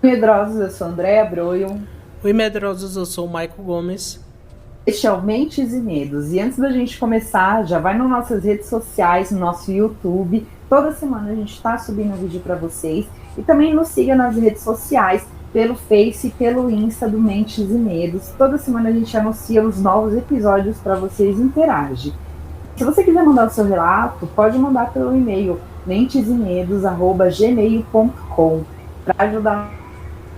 Medrosos, eu sou Andréa Broio. Oi, medrosos, eu sou o Michael Gomes. Este é o Mentes e Medos. E antes da gente começar, já vai nas nossas redes sociais, no nosso YouTube. Toda semana a gente está subindo um vídeo para vocês. E também nos siga nas redes sociais, pelo Face e pelo Insta do Mentes e Medos. Toda semana a gente anuncia os novos episódios para vocês interagir. Se você quiser mandar o seu relato, pode mandar pelo e-mail mentesemedos@gmail.com para ajudar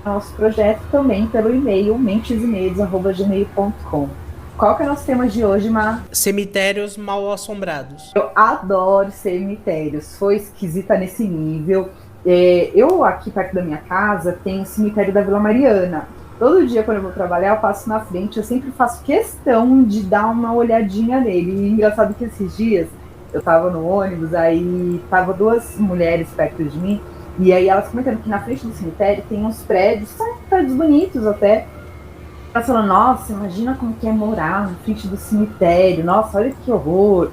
nosso projeto também pelo e-mail mentesemedos@gmail.com. Qual que é o nosso tema de hoje, Mar? Cemitérios mal assombrados. Eu adoro cemitérios, foi esquisita nesse nível. Eu, aqui perto da minha casa, tenho o cemitério da Vila Mariana. Todo dia, quando eu vou trabalhar, eu passo na frente, eu sempre faço questão de dar uma olhadinha nele. E engraçado que esses dias eu tava no ônibus, aí tava duas mulheres perto de mim, e aí elas comentando que na frente do cemitério tem uns prédios, são prédios bonitos até. Elas falando, nossa, imagina como que é morar na frente do cemitério, nossa, olha que horror.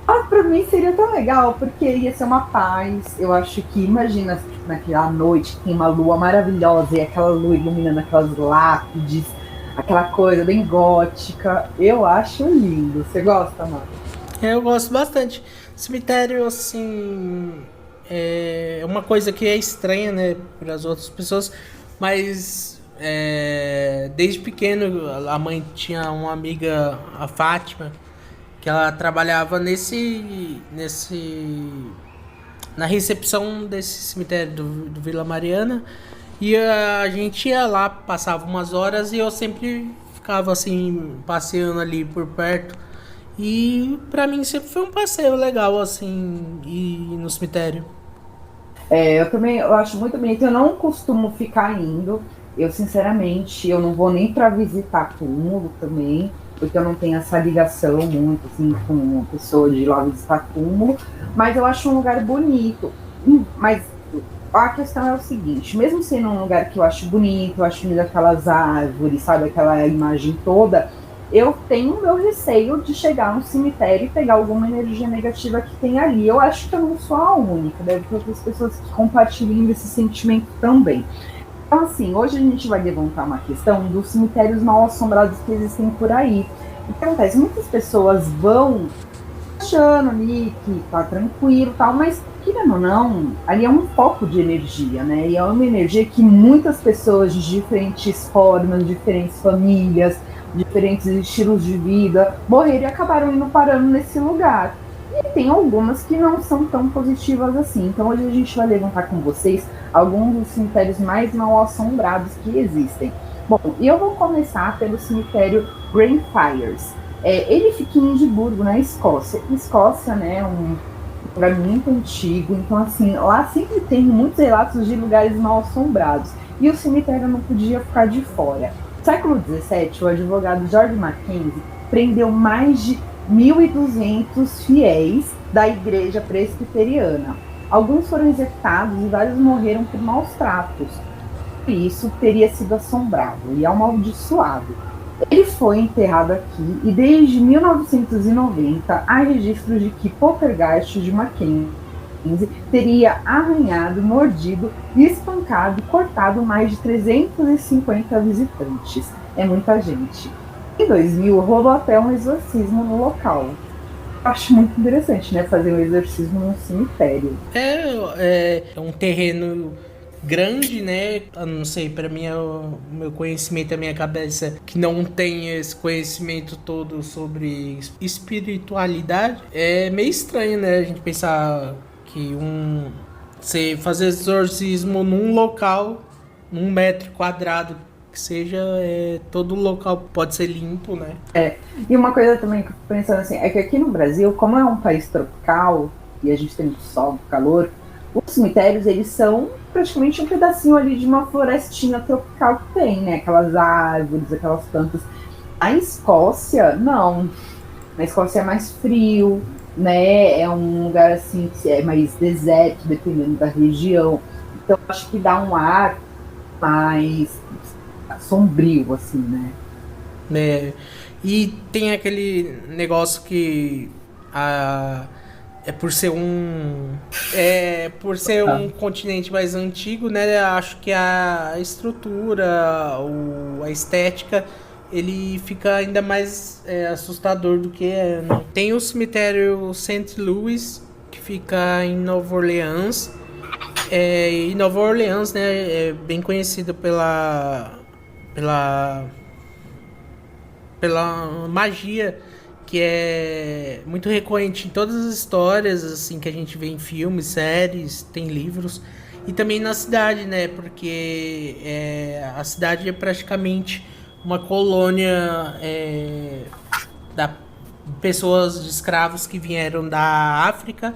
Ah, pra mim seria tão legal, porque ia ser uma paz. Eu acho que, imagina, tipo, naquela noite que tem uma lua maravilhosa e aquela lua iluminando aquelas lápides, aquela coisa bem gótica. Eu acho lindo. Você gosta, mano? Eu gosto bastante. Cemitério, assim, é uma coisa que é estranha, né, para as outras pessoas, mas desde pequeno a mãe tinha uma amiga, a Fátima, que ela trabalhava na recepção desse cemitério do Vila Mariana. E a gente ia lá, passava umas horas e eu sempre ficava assim, passeando ali por perto. E pra mim sempre foi um passeio legal, assim, ir no cemitério. Eu também eu acho muito bonito. Eu não costumo ficar indo. Eu, sinceramente, eu não vou nem para visitar túmulo também, porque eu não tenho essa ligação muito assim com uma pessoa de ir lá visitar túmulo. Mas eu acho um lugar bonito. Mas a questão é o seguinte: mesmo sendo um lugar que eu acho bonito, eu acho lindo aquelas árvores, sabe, aquela imagem toda, eu tenho meu receio de chegar no cemitério e pegar alguma energia negativa que tem ali. Eu acho que eu não sou a única, deve ter outras pessoas que compartilham desse sentimento também. Então, assim, hoje a gente vai levantar uma questão dos cemitérios mal assombrados que existem por aí. O que acontece? Muitas pessoas vão achando ali que tá tranquilo e tal, mas querendo ou não, ali é um foco de energia, né? E é uma energia que muitas pessoas de diferentes formas, diferentes famílias, diferentes estilos de vida morreram e acabaram indo parando nesse lugar. E tem algumas que não são tão positivas assim. Então hoje a gente vai levantar com vocês alguns dos cemitérios mais mal assombrados que existem. Bom, e eu vou começar pelo cemitério Greyfriars. Ele fica em Edimburgo, na Escócia. Escócia, né, é um lugar muito antigo, então assim, lá sempre tem muitos relatos de lugares mal assombrados. E o cemitério não podia ficar de fora. No século XVII, o advogado George Mackenzie prendeu mais de 1.200 fiéis da igreja presbiteriana. Alguns foram executados e vários morreram por maus tratos. Por isso, teria sido assombrado e amaldiçoado. Ele foi enterrado aqui e desde 1990 há registros de que Poltergeist de Mackenzie teria arranhado, mordido, espancado e cortado mais de 350 visitantes. É muita gente. Em 2000, rolou até um exorcismo no local. Acho muito interessante, né? Fazer um exorcismo num cemitério. É um terreno grande, né? Eu não sei, pra mim, o meu conhecimento, a minha cabeça, que não tem esse conhecimento todo sobre espiritualidade, é meio estranho, né? A gente pensar que você fazer exorcismo num local, num metro quadrado que seja, todo local pode ser limpo, né? E uma coisa também que eu fico pensando assim, é que aqui no Brasil, como é um país tropical, e a gente tem muito sol, calor, os cemitérios, eles são praticamente um pedacinho ali de uma florestinha tropical que tem, né? Aquelas árvores, aquelas plantas. A Escócia, não. Na Escócia é mais frio, né? É um lugar assim que é mais deserto, dependendo da região. Então acho que dá um ar mais sombrio, assim, né? É, e tem aquele negócio que a, por ser um continente mais antigo, né? Acho que a estrutura, a estética, ele fica ainda mais assustador do que é, né? Tem o cemitério St. Louis, que fica em Nova Orleans. E Nova Orleans, né, é bem conhecido pela magia que é muito recorrente em todas as histórias assim que a gente vê em filmes, séries, tem livros, e também na cidade, né? Porque a cidade é praticamente uma colônia da pessoas de escravos que vieram da África,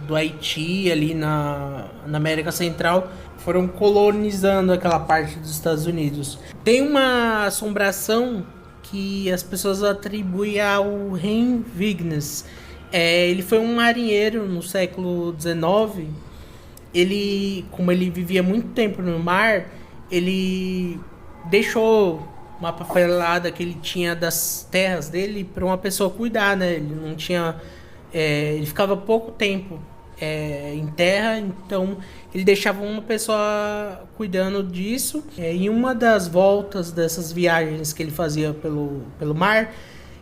do Haiti, ali na América Central, foram colonizando aquela parte dos Estados Unidos. Tem uma assombração que as pessoas atribuem ao Rei Vignes. Ele foi um marinheiro no século XIX. Como ele vivia muito tempo no mar, ele deixou uma papelada que ele tinha das terras dele para uma pessoa cuidar, né? Ele não tinha... ele ficava pouco tempo em terra, então ele deixava uma pessoa cuidando disso. Em uma das voltas dessas viagens que ele fazia pelo mar,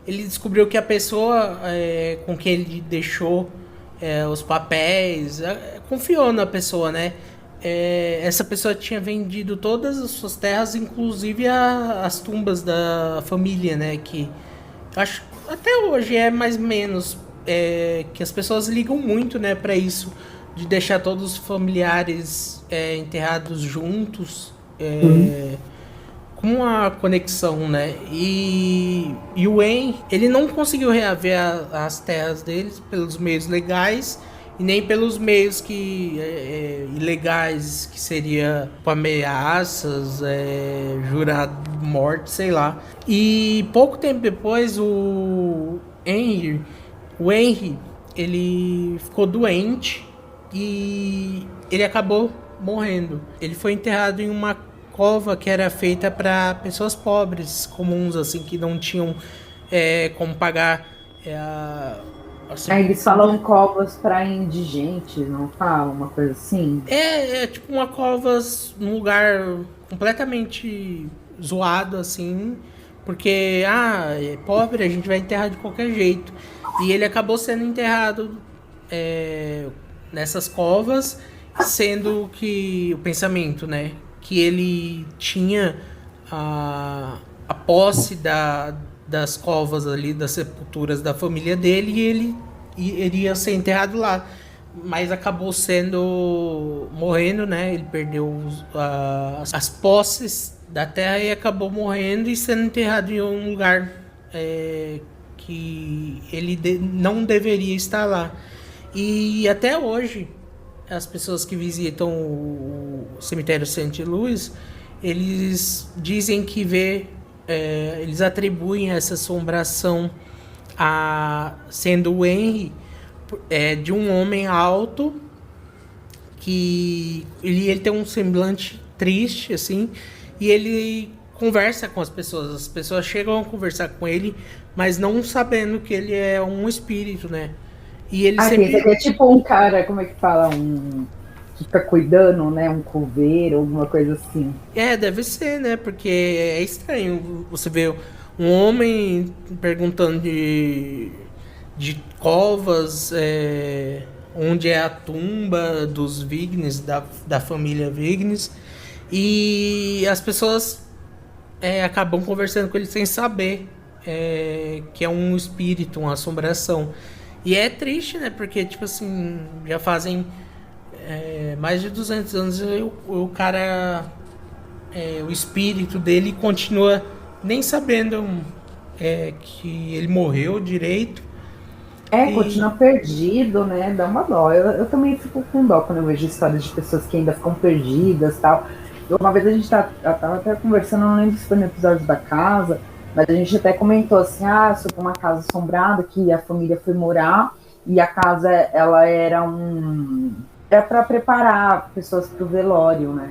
ele descobriu que a pessoa com quem ele deixou os papéis, confiou na pessoa, né? Essa pessoa tinha vendido todas as suas terras, inclusive as tumbas da família, né? Que acho até hoje é mais ou menos que as pessoas ligam muito, né, para isso, de deixar todos os familiares enterrados juntos, com uma conexão, né? E o Wayne, ele não conseguiu reaver as terras deles pelos meios legais e nem pelos meios ilegais, que seria com ameaças, jurar morte, sei lá. E pouco tempo depois o Henry, ele ficou doente e ele acabou morrendo. Ele foi enterrado em uma cova que era feita para pessoas pobres, comuns, assim, que não tinham como pagar eles falam covas para indigentes, não falam uma coisa assim? É tipo uma cova num lugar completamente zoado, assim, porque é pobre, a gente vai enterrar de qualquer jeito. E ele acabou sendo enterrado nessas covas, sendo que o pensamento, né, que ele tinha a posse das covas ali, das sepulturas da família dele, e ele iria ser enterrado lá. Mas acabou morrendo, né? Ele perdeu as posses da terra e acabou morrendo e sendo enterrado em um lugar que ele não deveria estar lá. E até hoje, as pessoas que visitam o cemitério St. Louis, eles dizem que eles atribuem essa assombração sendo o Henry, de um homem alto, que ele tem um semblante triste, assim, e ele conversa com as pessoas chegam a conversar com ele, mas não sabendo que ele é um espírito, né? E ele sempre... é tipo um cara, como é que fala? Que fica cuidando, né? Um coveiro, alguma coisa assim. Deve ser, né? Porque é estranho você ver um homem perguntando de covas, onde é a tumba dos Vignes, da família Vignes, e as pessoas acabam conversando com ele sem saber que é um espírito, uma assombração. E é triste, né? Porque, tipo assim, já fazem mais de 200 anos o cara, o espírito dele continua nem sabendo que ele morreu direito. Continua perdido, né? Dá uma dó. Eu também fico com dó quando eu vejo histórias de pessoas que ainda ficam perdidas e tal. Uma vez a gente tava até conversando, não lembro se foi no episódio da casa, mas a gente até comentou assim, sobre uma casa assombrada que a família foi morar e a casa, ela era para preparar pessoas para o velório, né?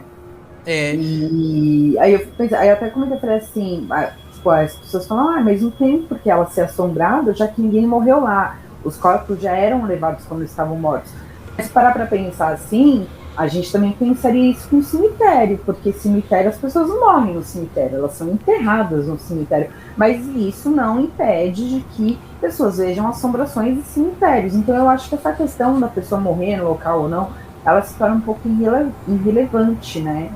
E aí eu pensei, aí eu até comentei, falei assim, as pessoas falam, mas não tem porque ela ser assombrada, já que ninguém morreu lá. os corpos já eram levados quando estavam mortos. Mas se parar para pensar assim, a gente também pensaria isso com o cemitério, porque cemitério as pessoas não morrem no cemitério, elas são enterradas no cemitério. Mas isso não impede de que pessoas vejam assombrações em cemitérios. Então eu acho que essa questão da pessoa morrer no local ou não, ela se torna um pouco irrelevante, né?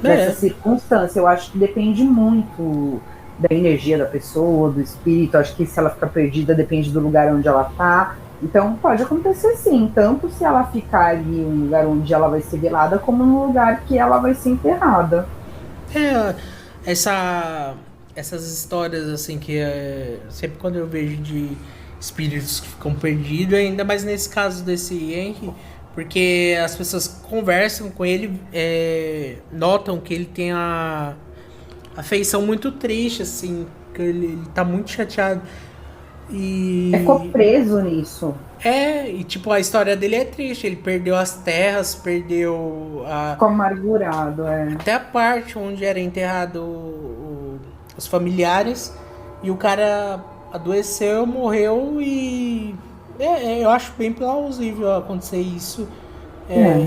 Nessa circunstância. Eu acho que depende muito da energia da pessoa, do espírito. Acho que se ela ficar perdida, depende do lugar onde ela está. Então pode acontecer sim, tanto se ela ficar ali em um lugar onde ela vai ser velada, como no lugar que ela vai ser enterrada. Essas histórias assim que sempre quando eu vejo de espíritos que ficam perdidos, ainda mais nesse caso desse Henry, porque as pessoas conversam com ele, notam que ele tem a feição muito triste, assim, que ele tá muito chateado. E ficou preso nisso. E tipo, a história dele é triste. Ele perdeu as terras, perdeu ficou amargurado, até a parte onde era enterrado os familiares. E o cara adoeceu, morreu e eu acho bem plausível acontecer isso.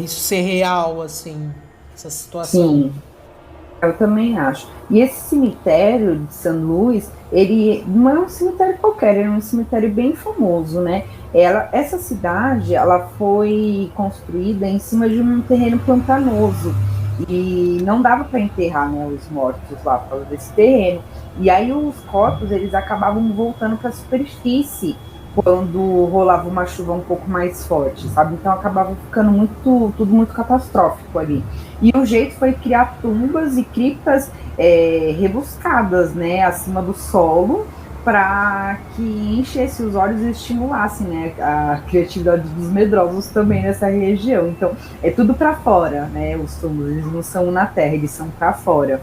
Isso ser real, assim, essa situação. Sim. Eu também acho. E esse cemitério de São Luís, ele não é um cemitério qualquer, é um cemitério bem famoso, né? Essa cidade, ela foi construída em cima de um terreno pantanoso e não dava para enterrar, né, os mortos lá por causa desse terreno. E aí os corpos, eles acabavam voltando para a superfície quando rolava uma chuva um pouco mais forte, sabe? Então acabava ficando tudo muito catastrófico ali. E o jeito foi criar tumbas e criptas rebuscadas, né, acima do solo, para que enchesse os olhos e estimulasse, né, a criatividade dos medrosos também nessa região. Então é tudo para fora, né? Os túmulos, eles não são na terra, eles são para fora.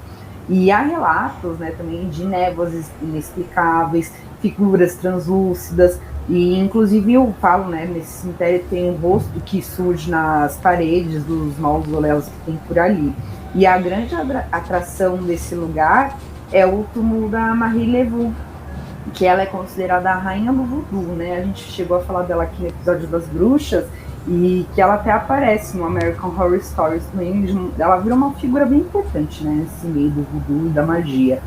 E há relatos, né, também de névoas inexplicáveis, figuras translúcidas. E inclusive eu falo, né, nesse cemitério tem um rosto que surge nas paredes dos mausoléus que tem por ali. E a grande atração desse lugar é o túmulo da Marie Laveau, que ela é considerada a rainha do voodoo, né? A gente chegou a falar dela aqui no episódio das bruxas, e que ela até aparece no American Horror Stories também. Ela virou uma figura bem importante, né, nesse meio do voodoo e da magia.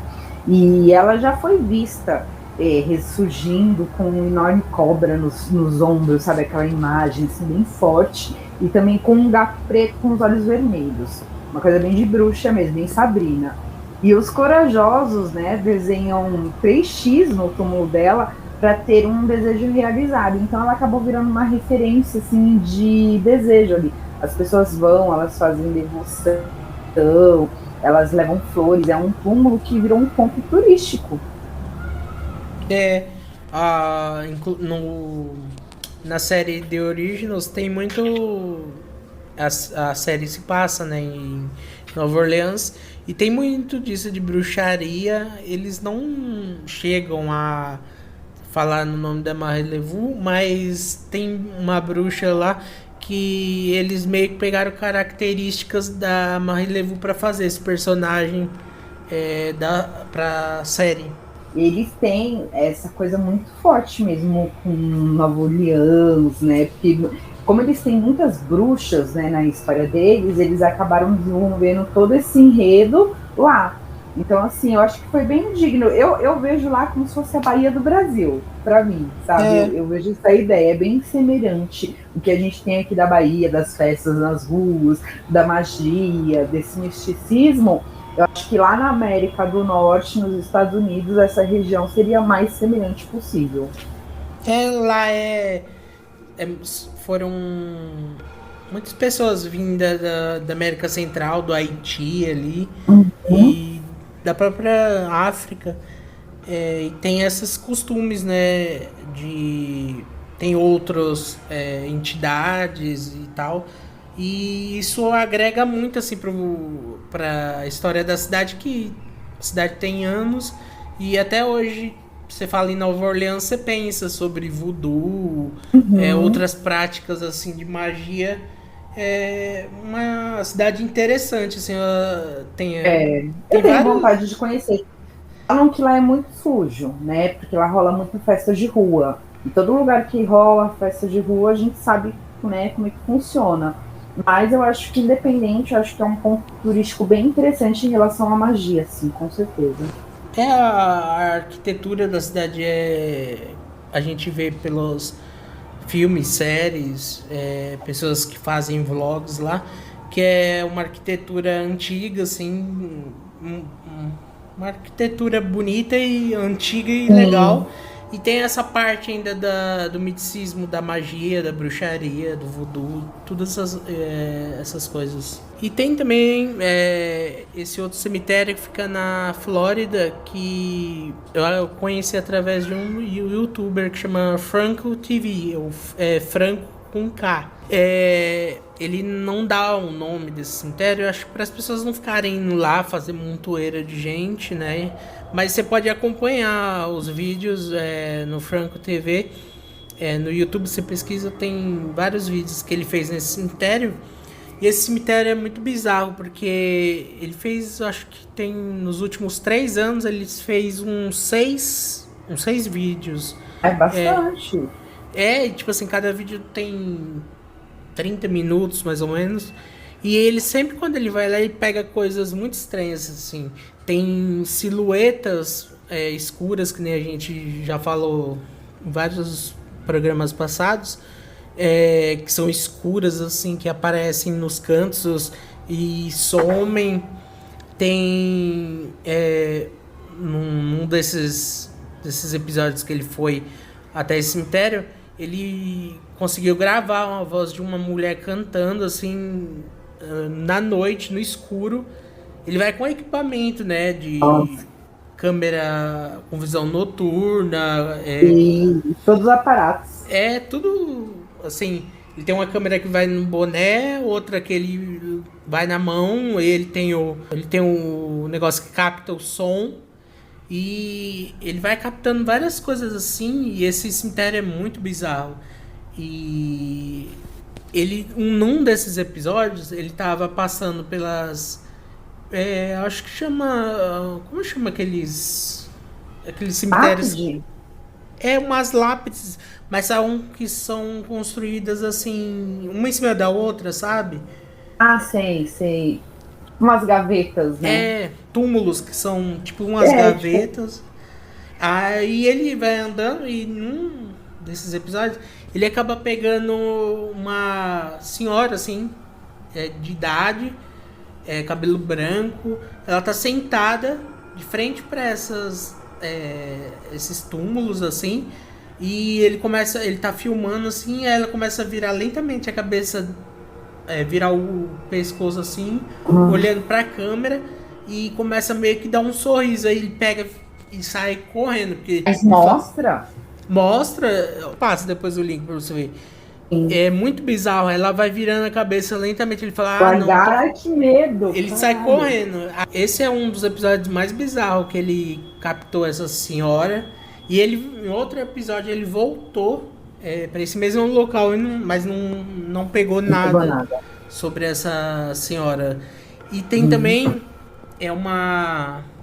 E ela já foi vista ressurgindo com uma enorme cobra nos ombros, sabe? Aquela imagem assim, bem forte. E também com um gato preto com os olhos vermelhos. Uma coisa bem de bruxa mesmo, bem Sabrina. E os corajosos, né, desenham 3x no túmulo dela para ter um desejo realizado. Então ela acabou virando uma referência assim, de desejo ali. As pessoas vão, elas fazem devoção, elas levam flores. É um túmulo que virou um ponto turístico. Na série The Originals tem muito... A série se passa, né, em Nova Orleans, e tem muito disso de bruxaria. Eles não chegam a falar no nome da Marie Laveau, mas tem uma bruxa lá que eles meio que pegaram características da Marie Laveau para fazer esse personagem pra série. Eles têm essa coisa muito forte mesmo com Nova Orleans, né? Porque como eles têm muitas bruxas, né, na história deles, eles acabaram desenvolvendo todo esse enredo lá. Então, assim, eu acho que foi bem digno. Eu vejo lá como se fosse a Bahia do Brasil, para mim, sabe? Eu vejo essa ideia, é bem semelhante o que a gente tem aqui da Bahia, das festas nas ruas, da magia, desse misticismo. Eu acho que lá na América do Norte, nos Estados Unidos, essa região seria a mais semelhante possível. Lá foram muitas pessoas vindas da América Central, do Haiti ali, e da própria África. E tem esses costumes, né, tem outras entidades e tal. E isso agrega muito assim para a história da cidade, que a cidade tem anos, e até hoje você fala em Nova Orleans, você pensa sobre voodoo, outras práticas assim de magia. É uma cidade interessante, assim, eu tenho vontade de conhecer. Falam que lá é muito sujo, né? Porque lá rola muita festa de rua. Em todo lugar que rola festa de rua, a gente sabe, né, como é que funciona. Mas eu acho que independente, eu acho que é um ponto turístico bem interessante em relação à magia, sim, com certeza. A arquitetura da cidade a gente vê pelos filmes, séries, pessoas que fazem vlogs lá, que é uma arquitetura antiga, assim, uma arquitetura bonita e antiga e Sim. legal. E tem essa parte ainda do misticismo, da magia, da bruxaria, do voodoo, todas essas coisas. E tem também esse outro cemitério que fica na Flórida, que eu conheci através de um youtuber que chama Franco TV, ou Franco com K. Ele não dá o nome desse cemitério, eu acho que para as pessoas não ficarem indo lá fazer montoeira de gente, né? Mas você pode acompanhar os vídeos no Franco TV. No YouTube você pesquisa, tem vários vídeos que ele fez nesse cemitério. E esse cemitério é muito bizarro, porque ele fez, acho que tem nos últimos 3 anos, ele fez uns seis vídeos. É bastante. Tipo assim, cada vídeo tem 30 minutos, mais ou menos. E ele sempre, quando ele vai lá, ele pega coisas muito estranhas, assim. Tem silhuetas escuras, que nem a gente já falou em vários programas passados, que são escuras, assim, que aparecem nos cantos e somem. Tem num desses episódios que ele foi até esse cemitério, ele conseguiu gravar uma voz de uma mulher cantando assim na noite, no escuro. Ele vai com equipamento, né, de Nossa. câmera com visão noturna, E todos os aparatos. tudo assim. Ele tem uma câmera que vai no boné, outra que ele vai na mão, ele tem o negócio que capta o som. E ele vai captando várias coisas assim, e esse cemitério é muito bizarro. E num desses episódios, ele tava passando pelas. Acho que chama. Como chama aqueles cemitérios? Lápide? Umas lápides, mas são que são construídas assim, uma em cima da outra, sabe? Ah, sei, sei. Umas gavetas, né? Túmulos que são tipo umas Tipo, gavetas. Aí ele vai andando e num desses episódios ele acaba pegando uma senhora assim, de idade, cabelo branco. Ela tá sentada de frente para esses túmulos assim. E ele tá filmando assim, e ela começa a virar lentamente a cabeça, virar o pescoço assim, olhando pra câmera e começa meio que dar um sorriso. Aí ele pega e sai correndo, porque mas mostra. mostra, passa depois o link pra você ver. Sim. É muito bizarro, ela vai virando a cabeça lentamente, ele fala, ah, não, Guardar, que medo, ele sai caralho. correndo. Esse é um dos episódios mais bizarros que ele captou essa senhora. E ele, em outro episódio, ele voltou para esse mesmo local, mas não pegou Não pegou nada nada. sobre essa senhora. E tem também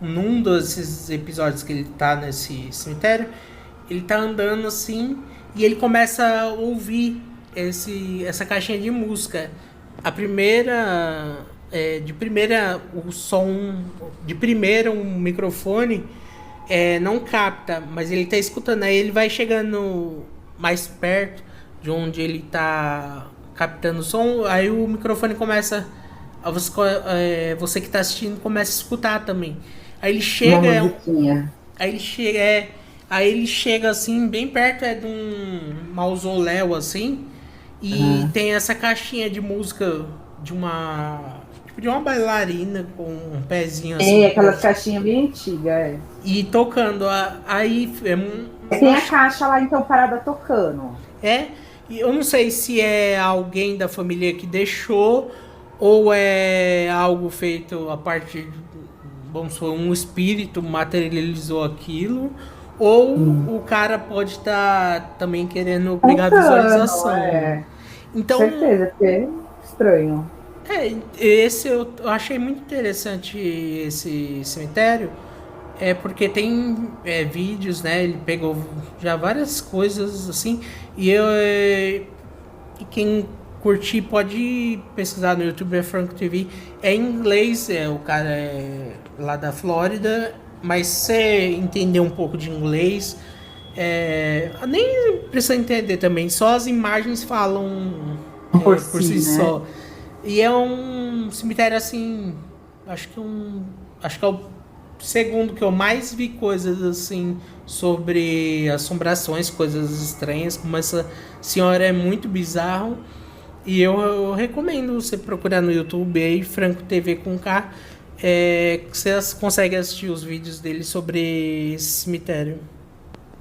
num desses episódios que ele tá nesse cemitério, ele tá andando assim e ele começa a ouvir essa caixinha de música. A primeira de primeira o som de primeira um microfone não capta, mas ele tá escutando. Aí ele vai chegando mais perto de onde ele tá captando o som, aí o microfone começa você que tá assistindo começa a escutar também. Aí ele Uma chega, musiquinha. aí ele chega, aí ele chega assim, bem perto de um mausoléu assim, e Ah. tem essa caixinha de música de uma bailarina com um pezinho assim, Aquelas caixinhas bem antigas, é. e tocando. Aí Tem a caixa lá, então, parada tocando. é, e eu não sei se é alguém da família que deixou ou é algo feito a partir de, vamos supor, um espírito materializou aquilo, ou o cara pode estar também querendo pegar Tocando, visualização. Então, certeza, porque é estranho. esse eu achei muito interessante esse cemitério. É porque tem vídeos, né? Ele pegou já várias coisas assim. E quem curtir pode pesquisar no YouTube, é Franco TV. É em inglês, o cara é lá da Flórida. Mas se você entender um pouco de inglês, nem precisa entender também. Só as imagens falam Por por si si, né? só. E é um cemitério assim. Acho que Acho que é o segundo que eu mais vi coisas assim sobre assombrações, coisas estranhas, como essa senhora é muito bizarro. E eu recomendo você procurar no YouTube aí, Franco TV com K. Que você consegue assistir os vídeos dele sobre esse cemitério.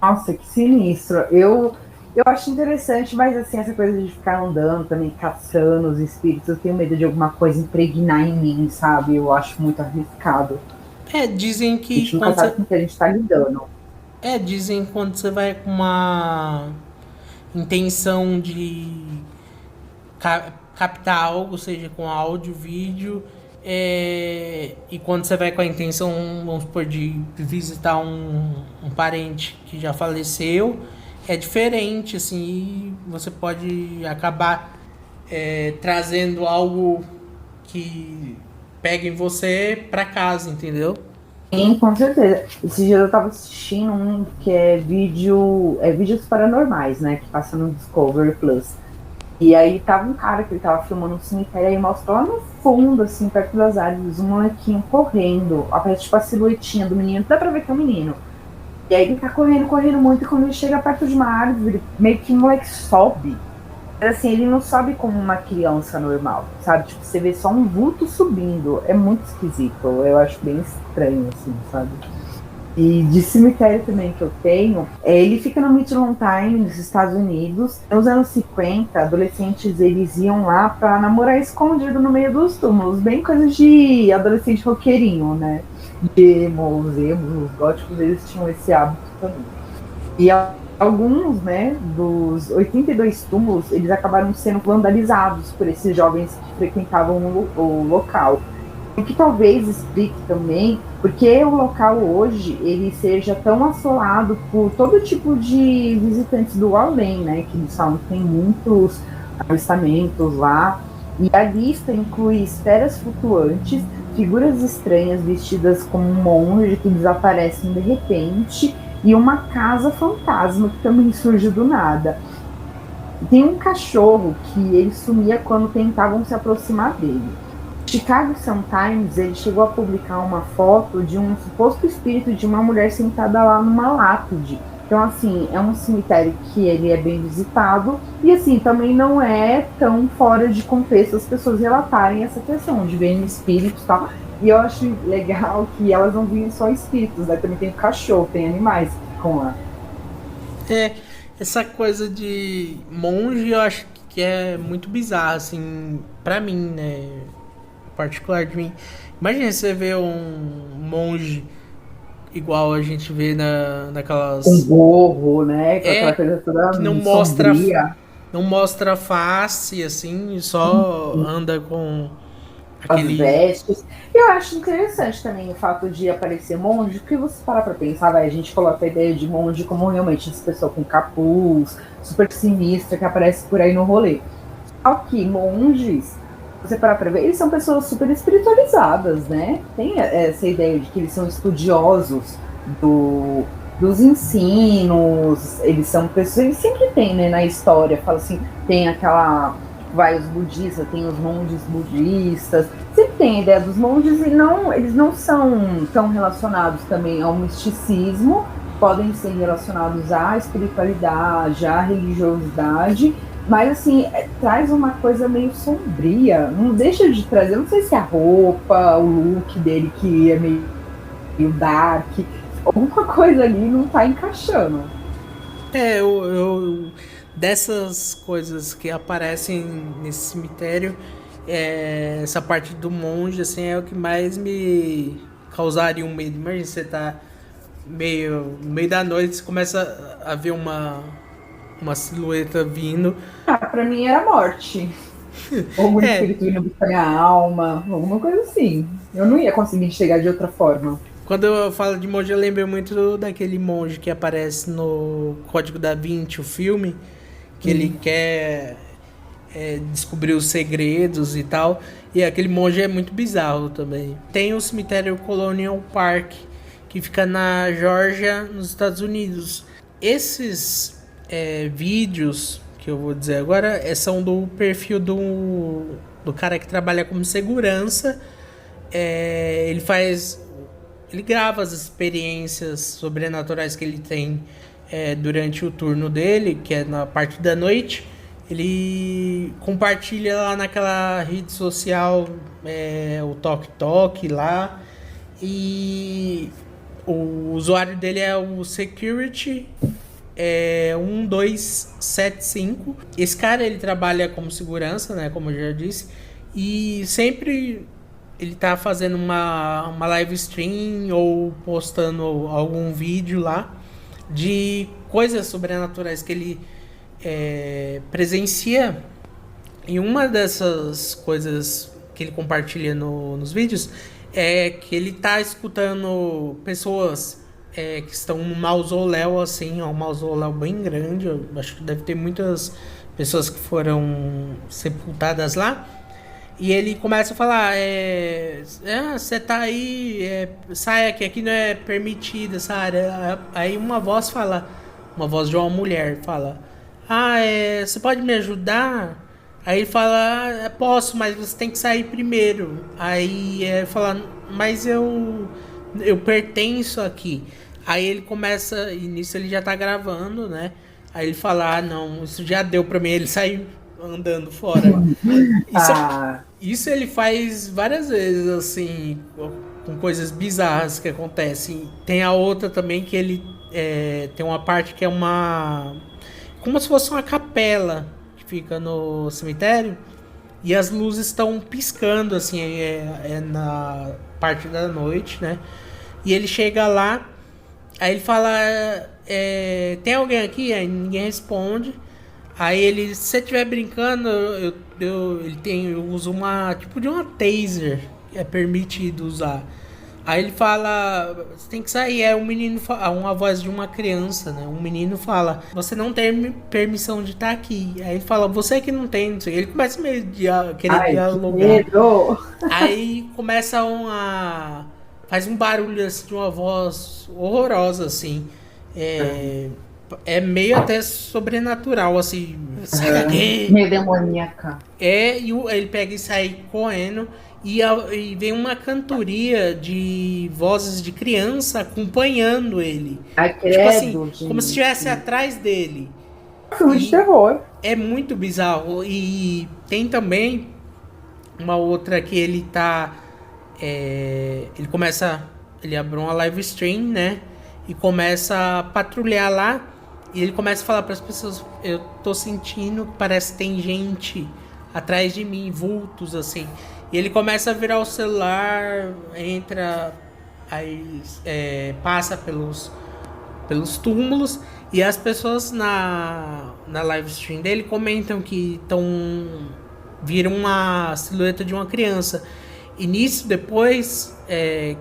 Nossa, que sinistro. Eu acho interessante, mas assim, essa coisa de ficar andando também, caçando os espíritos, eu tenho medo de alguma coisa impregnar em mim, sabe? Eu acho muito arriscado. Dizem A que gente nunca quando sabe você. com o que a gente tá lidando. Dizem que quando você vai com uma intenção de captar algo, seja com áudio, vídeo, e quando você vai com a intenção, vamos supor, de visitar um parente que já faleceu, é diferente, assim, e você pode acabar trazendo algo que pega em você pra casa, entendeu? Sim, com certeza. Esses dias eu tava assistindo um que vídeos paranormais, né? Que passa no Discovery Plus. E aí tava um cara que ele tava filmando um cemitério e mostra lá no fundo, assim, perto das árvores, um molequinho correndo. Aparece tipo a silhuetinha do menino, dá pra ver que é um menino. E aí ele tá correndo, correndo muito, e quando ele chega perto de uma árvore, meio que o moleque sobe. Mas assim, ele não sobe como uma criança normal, sabe? Tipo, você vê só um vulto subindo. É muito esquisito. Eu acho bem estranho, assim, sabe? E de cemitério também que eu tenho, ele fica no Midland Time, nos Estados Unidos. Nos anos 50, adolescentes eles iam lá pra namorar escondido no meio dos túmulos, bem coisa de adolescente roqueirinho, né? De emos, os góticos, eles tinham esse hábito também. E alguns, né, dos 82 túmulos, eles acabaram sendo vandalizados por esses jovens que frequentavam o local. O que talvez explique também porque o local hoje ele seja tão assolado por todo tipo de visitantes do além, né? Que eles falam que tem muitos avistamentos lá. E a lista inclui esferas flutuantes, figuras estranhas vestidas como um monge que desaparecem de repente e uma casa fantasma que também surge do nada. Tem um cachorro que ele sumia quando tentavam se aproximar dele. Chicago Sun-Times ele chegou a publicar uma foto de um suposto espírito de uma mulher sentada lá numa lápide. Então, assim, é um cemitério que ele é bem visitado e, assim, também não é tão fora de contexto as pessoas relatarem essa questão de verem espíritos e tal. E eu acho legal que elas não veem só espíritos, né? Também tem cachorro, tem animais que ficam lá. É, essa coisa de monge eu acho que é muito bizarro, assim, pra mim, né? Particular de mim. Imagina você ver um monge igual a gente vê Com naquelas. gorro, né? Com aquela É, coisa toda que sombria. não mostra face, assim, só anda com As aquele. vestes. Eu acho interessante também o fato de aparecer monge, porque você parar pra pensar, vai, a gente coloca a ideia de monge como realmente essa pessoa com capuz, super sinistra, que aparece por aí no rolê. Só que monges, você parar pra ver, eles são pessoas super espiritualizadas, né? Tem essa ideia de que eles são estudiosos do, dos ensinos, eles são pessoas, eles sempre tem, né, na história, fala assim, tem aquela vai os budistas, tem os monges budistas, sempre tem a ideia dos monges e não, eles não são tão relacionados também ao misticismo, podem ser relacionados à espiritualidade, à religiosidade, mas assim, traz uma coisa meio sombria, não deixa de trazer, não sei se é a roupa, o look dele que é meio dark, alguma coisa ali não tá encaixando. Dessas coisas que aparecem nesse cemitério, essa parte do monge, assim, é o que mais me causaria um medo. Imagina você tá no meio da noite, você começa a ver uma silhueta vindo. Ah, pra mim era morte. Algum É, espírito vindo buscar minha alma, alguma coisa assim. Eu não ia conseguir chegar de outra forma. Quando eu falo de monge, eu lembro muito daquele monge que aparece no Código da Vinci, o filme, que ele quer descobrir os segredos e tal. E aquele monge é muito bizarro também. Tem o cemitério Colonial Park, que fica na Geórgia, nos Estados Unidos. Esses vídeos que eu vou dizer agora são do perfil do cara que trabalha como segurança. Ele grava as experiências sobrenaturais que ele tem durante o turno dele, que é na parte da noite. Ele compartilha lá naquela rede social, o Tok Tok lá. E o usuário dele é o Security 1275. Esse cara, ele trabalha como segurança, né, como eu já disse. E sempre ele tá fazendo uma live stream ou postando algum vídeo lá de coisas sobrenaturais que ele presencia. E uma dessas coisas que ele compartilha nos vídeos é que ele tá escutando pessoas que estão no mausoléu, assim, um mausoléu bem grande. Eu acho que deve ter muitas pessoas que foram sepultadas lá. E ele começa a falar, você tá aí, saia aqui não é permitido essa área. Aí uma voz fala, uma voz de uma mulher fala, você pode me ajudar? Aí ele fala, posso, mas você tem que sair primeiro. Aí ele fala, mas eu pertenço aqui. Aí ele começa, e nisso ele já tá gravando, né? Aí ele fala, não, isso já deu pra mim. Ele sai andando fora. Isso ele faz várias vezes, assim, com coisas bizarras que acontecem. Tem a outra também que ele tem uma parte que é como se fosse uma capela que fica no cemitério e as luzes estão piscando, assim, na parte da noite, né? E ele chega lá, aí ele fala, tem alguém aqui? Aí ninguém responde. Aí ele, se você estiver brincando, eu uso uma tipo de uma taser que é permitido usar. Aí ele fala, você tem que sair. Um menino uma voz de uma criança, né? Um menino fala, você não tem permissão de estar aqui. Aí ele fala, você que não tem, não sei. Ele começa meio a querer dialogar. Aí começa faz um barulho assim, de uma voz horrorosa, assim. É meio até sobrenatural, assim. Sai daqui! Meio demoníaca. E ele pega e sai correndo. E vem uma cantoria de vozes de criança acompanhando ele. Tipo assim, como se estivesse atrás dele. Filme de terror. É muito bizarro. E tem também uma outra que ele tá. Ele abre uma live stream, né? E começa a patrulhar lá. E ele começa a falar para as pessoas, eu tô sentindo que parece que tem gente atrás de mim, vultos assim. E ele começa a virar o celular, entra, aí passa pelos túmulos. E as pessoas na live stream dele comentam que viram uma silhueta de uma criança. E nisso, depois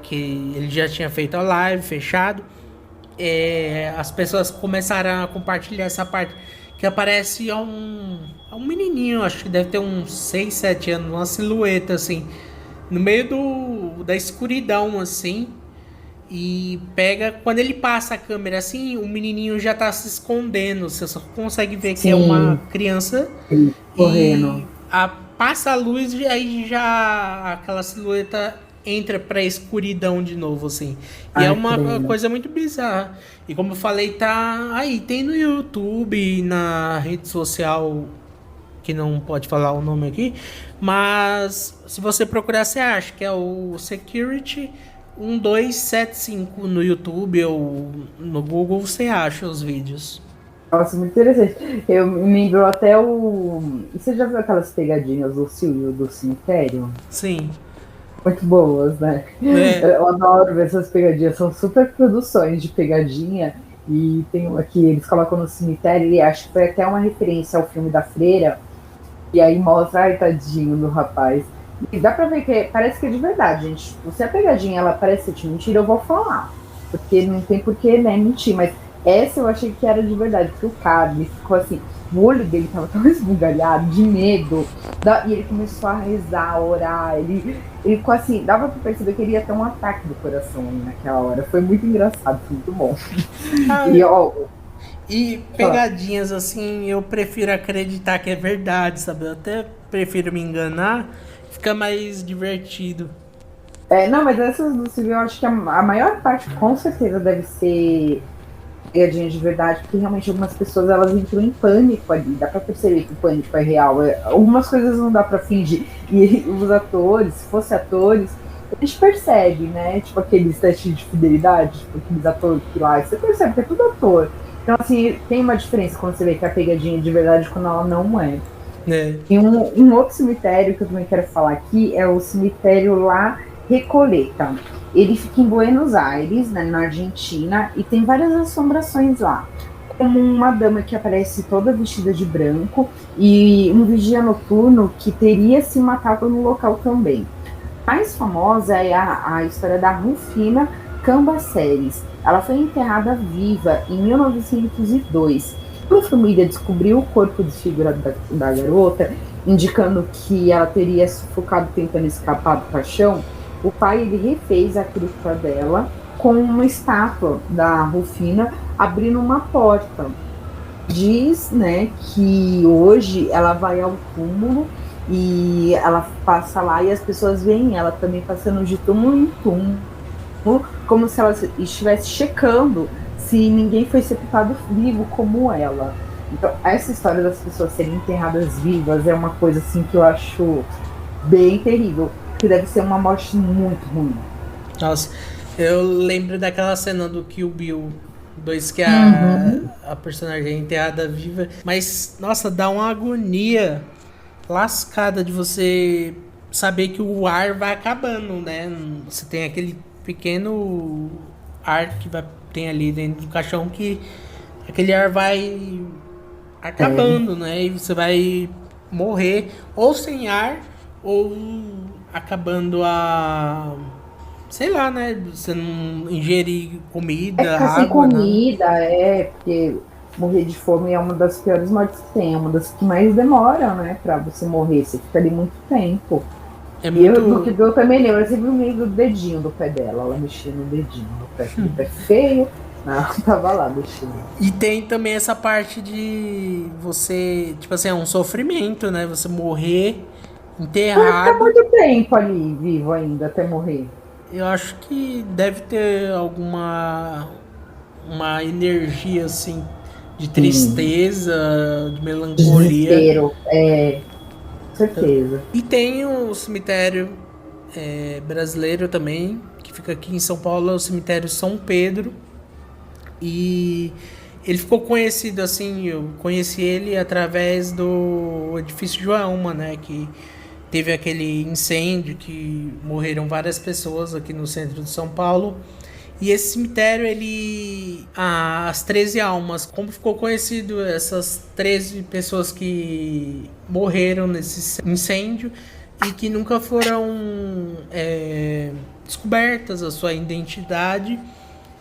que ele já tinha feito a live, fechado, as pessoas começaram a compartilhar essa parte que aparece um menininho, acho que deve ter uns 6, 7 anos, uma silhueta assim, no meio da escuridão assim, e quando ele passa a câmera assim, o menininho já tá se escondendo, você só consegue ver que é uma criança correndo. Passa a luz e aí já aquela silhueta entra pra escuridão de novo, assim. E é uma coisa muito bizarra. E como eu falei, tá aí, tem no YouTube, na rede social, que não pode falar o nome aqui, mas se você procurar, você acha que é o Security 1275 no YouTube ou no Google, você acha os vídeos. Nossa, muito interessante. Eu me lembrou até Você já viu aquelas pegadinhas do Silvio do cemitério? Sim. Muito boas, né? Eu adoro ver essas pegadinhas. São super produções de pegadinha. E tem uma que eles colocam no cemitério. E acho que foi até uma referência ao filme da Freira. E aí mostra, ai, tadinho do rapaz. E dá pra ver que parece que é de verdade, gente. Se a pegadinha ela parece ser de mentira, eu vou falar. Porque não tem porquê, né, mentir. Mas essa eu achei que era de verdade. Porque o cara, ele ficou assim, o olho dele tava tão esbugalhado, de medo. E ele começou a rezar, a orar. Ele ficou assim, dava pra perceber que ele ia ter um ataque do coração ali naquela hora. Foi muito engraçado, foi muito bom. E, Cara, ó, e pegadinhas assim, eu prefiro acreditar que é verdade, sabe? Eu até prefiro me enganar, fica mais divertido. não, mas essas do civil, eu acho que a maior parte, com certeza, deve ser pegadinha de verdade, porque realmente algumas pessoas elas entram em pânico ali, dá pra perceber que o pânico é real. Algumas coisas não dá pra fingir. E os atores, se fossem atores, a gente percebe, né? Tipo aqueles testes de fidelidade, tipo aqueles atores que lá, você percebe que é tudo ator. Então, assim, tem uma diferença quando você vê que é a pegadinha de verdade quando ela não é. Né? E um outro cemitério que eu também quero falar aqui é o cemitério La Recoleta. Ele fica em Buenos Aires, né, na Argentina, e tem várias assombrações lá. Como uma dama que aparece toda vestida de branco e um vigia noturno que teria se matado no local também. A mais famosa é a história da Rufina Cambaceres. Ela foi enterrada viva em 1902. Quando a família descobriu o corpo desfigurado da garota, indicando que ela teria sufocado tentando escapar do caixão, o pai ele refez a cripta dela com uma estátua da Rufina abrindo uma porta. Diz, né, que hoje ela vai ao túmulo e ela passa lá e as pessoas veem ela também passando de túmulo em túmulo, como se ela estivesse checando se ninguém foi sepultado vivo como ela. Então, essa história das pessoas serem enterradas vivas é uma coisa assim que eu acho bem terrível, que deve ser uma morte muito ruim. Nossa, eu lembro daquela cena do Kill Bill 2 que Uhum. a personagem é enterrada viva. Mas, nossa, dá uma agonia lascada de você saber que o ar vai acabando, né? Você tem aquele pequeno ar que tem ali dentro do caixão que aquele ar vai É. acabando, né? E você vai morrer ou sem ar ou acabando a sei lá, né? Você não ingerir É comida, ficar sem água, nada. comida, porque morrer de fome é uma das piores mortes que tem, é uma das que mais demora, né, pra você morrer. Você fica ali muito tempo. É E eu, do que muito. eu também lembro, eu sempre meio do dedinho do pé dela, ela mexia no dedinho, no pé, aquele pé feio. Não, tava lá mexendo. E tem também essa parte de você, tipo assim, é um sofrimento, né? Você morrer Vai ficar enterrado. muito tempo ali, vivo ainda, até morrer. Eu acho que deve ter alguma uma energia assim de Sim, tristeza, de melancolia. desespero, com certeza. E tem o cemitério brasileiro também, que fica aqui em São Paulo, é o cemitério São Pedro. E ele ficou conhecido assim, eu conheci ele através do edifício Joelma, né? Que teve aquele incêndio que morreram várias pessoas aqui no centro de São Paulo. E esse cemitério, ele. As 13 almas, como ficou conhecido, essas 13 pessoas que morreram nesse incêndio e que nunca foram descobertas a sua identidade.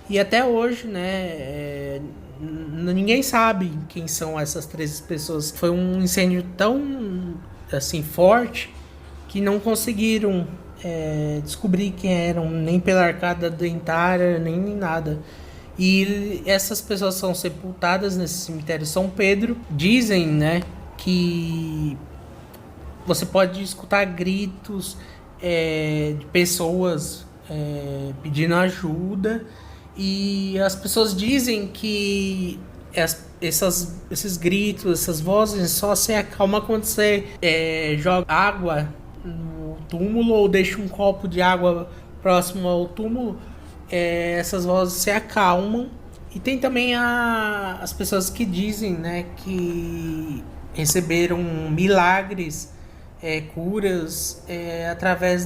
E até hoje, né, ninguém sabe quem são essas 13 pessoas. Foi um incêndio tão assim forte que não conseguiram descobrir quem eram, nem pela arcada dentária, nem nada. E essas pessoas são sepultadas nesse cemitério São Pedro. Dizem, né, que você pode escutar gritos de pessoas pedindo ajuda. E as pessoas dizem que esses gritos, essas vozes só se acalmam quando você joga água no túmulo ou deixa um copo de água próximo ao túmulo. Essas vozes se acalmam. E tem também as pessoas que dizem, né, que receberam milagres, curas através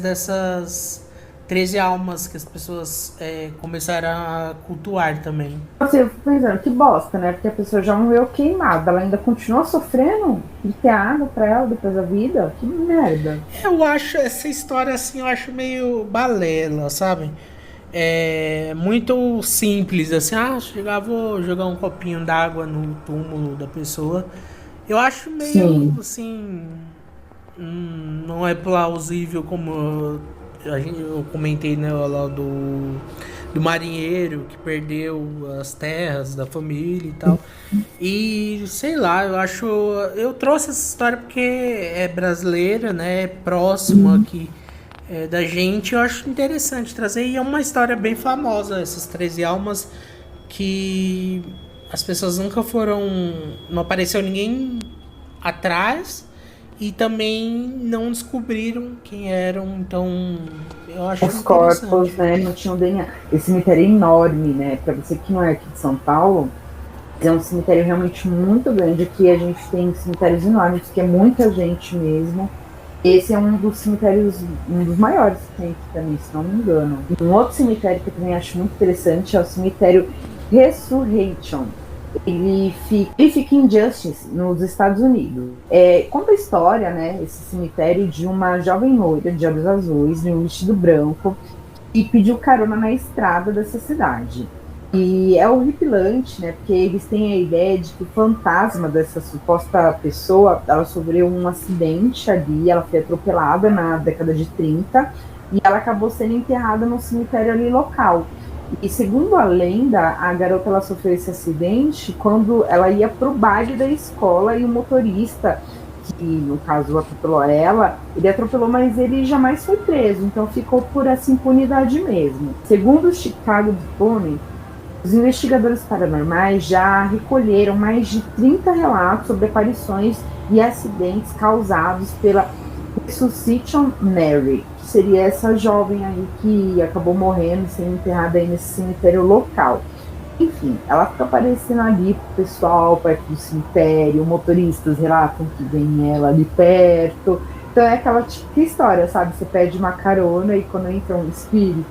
13 almas que as pessoas começaram a cultuar também. Assim, eu fico pensando, que bosta, né? Porque a pessoa já morreu queimada, ela ainda continua sofrendo de ter água pra ela depois da vida? Que merda. Eu acho essa história assim, eu acho meio balela, sabe? É muito simples, assim, chegar, vou jogar um copinho d'água no túmulo da pessoa. Eu acho meio Sim, assim, não é plausível como eu comentei, né, lá do marinheiro que perdeu as terras da família e tal. E sei lá, eu acho. Eu trouxe essa história porque é brasileira, né? É próximo aqui da gente. Eu acho interessante trazer. E é uma história bem famosa, essas 13 almas, que as pessoas nunca foram. Não apareceu ninguém atrás e também não descobriram quem eram. Então eu acho os corpos, interessante. né, não tinham DNA. Esse cemitério é enorme, né? Pra você que não é aqui de São Paulo, é um cemitério realmente muito grande. Aqui a gente tem cemitérios enormes, que é muita gente mesmo. Esse é um dos cemitérios, um dos maiores que tem aqui também, se não me engano. Um outro cemitério que eu também acho muito interessante é o cemitério Resurrection. Ele fica em Justice, nos Estados Unidos. Conta a história, né, esse cemitério, de uma jovem loira de olhos azuis, em um vestido branco, e pediu carona na estrada dessa cidade. E é horripilante, né? Porque eles têm a ideia de que o fantasma dessa suposta pessoa, ela sofreu um acidente ali, ela foi atropelada na década de 30 e ela acabou sendo enterrada no cemitério ali local. E segundo a lenda, a garota ela sofreu esse acidente quando ela ia pro baile da escola e o motorista, que no caso atropelou ela, ele atropelou, mas ele jamais foi preso, então ficou por essa impunidade mesmo. Segundo o Chicago Tribune, os investigadores paranormais já recolheram mais de 30 relatos sobre aparições e acidentes causados pela Resuscitation Mary, que seria essa jovem aí que acabou morrendo e sendo enterrada aí nesse cemitério local. Enfim, ela fica aparecendo ali pro pessoal perto do cemitério, motoristas relatam que vem ela ali perto. Então é aquela típica história, sabe? Você pede uma carona e quando entra um espírito.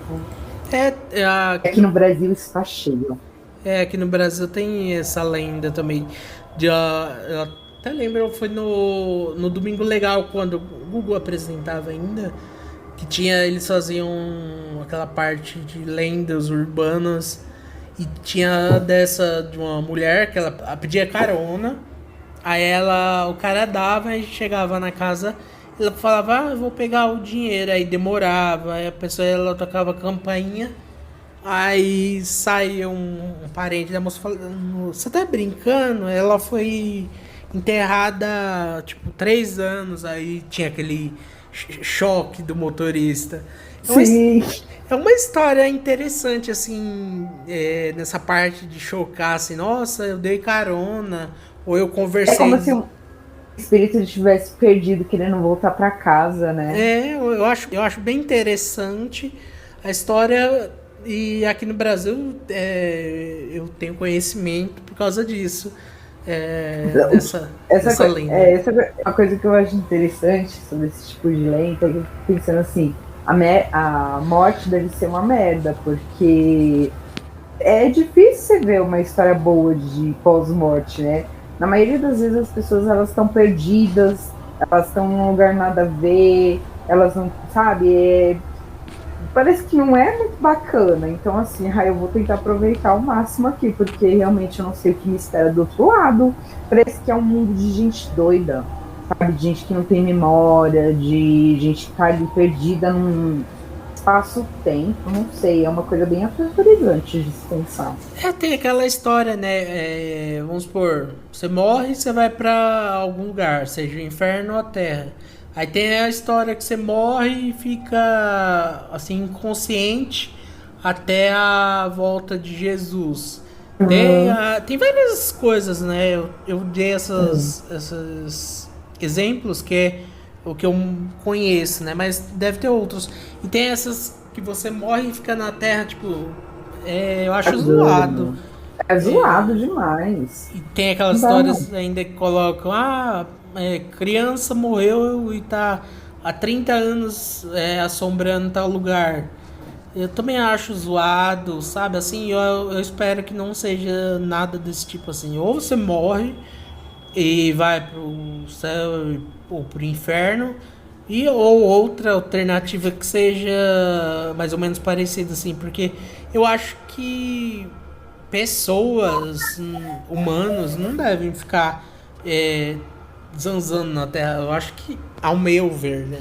Aqui no Brasil isso tá cheio. Aqui no Brasil tem essa lenda também. Eu até lembro, foi no Domingo Legal, quando o Google apresentava ainda, que tinha, eles faziam aquela parte de lendas urbanas e tinha dessa de uma mulher que ela pedia carona, aí o cara dava e chegava na casa, ela falava, eu vou pegar o dinheiro, aí demorava, aí a pessoa ela tocava a campainha. Aí saiu um parente da moça falando, você tá brincando? Ela foi enterrada, tipo, 3 anos, aí tinha aquele choque do motorista. É uma, Sim. é uma história interessante, assim, nessa parte de chocar, assim, nossa, eu dei carona, ou eu É conversei. como se o espírito estivesse perdido, querendo voltar para casa, né? Eu acho bem interessante a história. E aqui no Brasil eu tenho conhecimento por causa disso, dessa lenda. Essa é uma coisa que eu acho interessante sobre esse tipo de lenda, que eu fico pensando assim, a morte deve ser uma merda, porque é difícil você ver uma história boa de pós-morte, né? Na maioria das vezes as pessoas elas estão perdidas, elas estão num lugar nada a ver, elas não, sabe, parece que não é muito bacana. Então, assim, eu vou tentar aproveitar ao máximo aqui, porque realmente eu não sei o que me espera do outro lado. Parece que é um mundo de gente doida, sabe? De gente que não tem memória, de gente que tá ali perdida num espaço-tempo, não sei. É uma coisa bem aterrorizante de se pensar. Tem aquela história, né? Vamos supor, você morre e você vai pra algum lugar, seja o inferno ou a terra. Aí tem a história que você morre e fica assim inconsciente até a volta de Jesus. Tem várias coisas, né? Eu dei esses exemplos que é o que eu conheço, né? Mas deve ter outros. E tem essas que você morre e fica na terra, tipo, eu acho zoado. É zoado demais. E tem aquelas Não dá, não. histórias ainda que colocam, criança morreu e tá há 30 anos assombrando tal lugar. Eu também acho zoado, sabe? Assim, eu espero que não seja nada desse tipo assim. Ou você morre e vai pro céu ou pro inferno, ou outra alternativa que seja mais ou menos parecida assim, porque eu acho que pessoas, humanos, não devem ficar é, zanzando na Terra. Eu acho que, ao meu ver, né?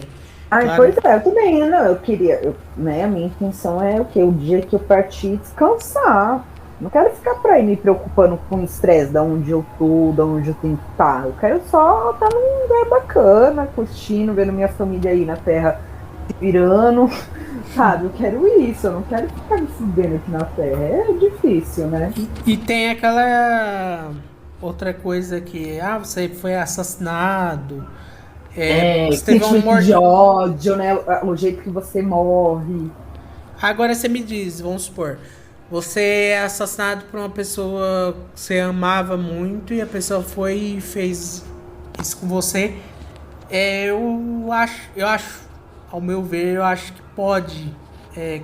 Ai, Claro. pois é, eu também, não, eu queria, né, a minha intenção é o quê? O dia que eu partir, descansar. Não quero ficar por aí me preocupando com o estresse, da onde eu tô, da onde eu tenho que estar. Eu quero só estar num lugar bacana, curtindo, vendo minha família aí na terra se virando, sabe? Eu quero isso, eu não quero ficar me fudendo aqui na terra. É difícil, né? E tem aquela outra coisa que, você foi assassinado, É, você teve uma sentimento de morte. ódio, né? O jeito que você morre. Agora você me diz, vamos supor, você é assassinado por uma pessoa que você amava muito e a pessoa foi e fez isso com você. Eu acho, ao meu ver, eu acho que pode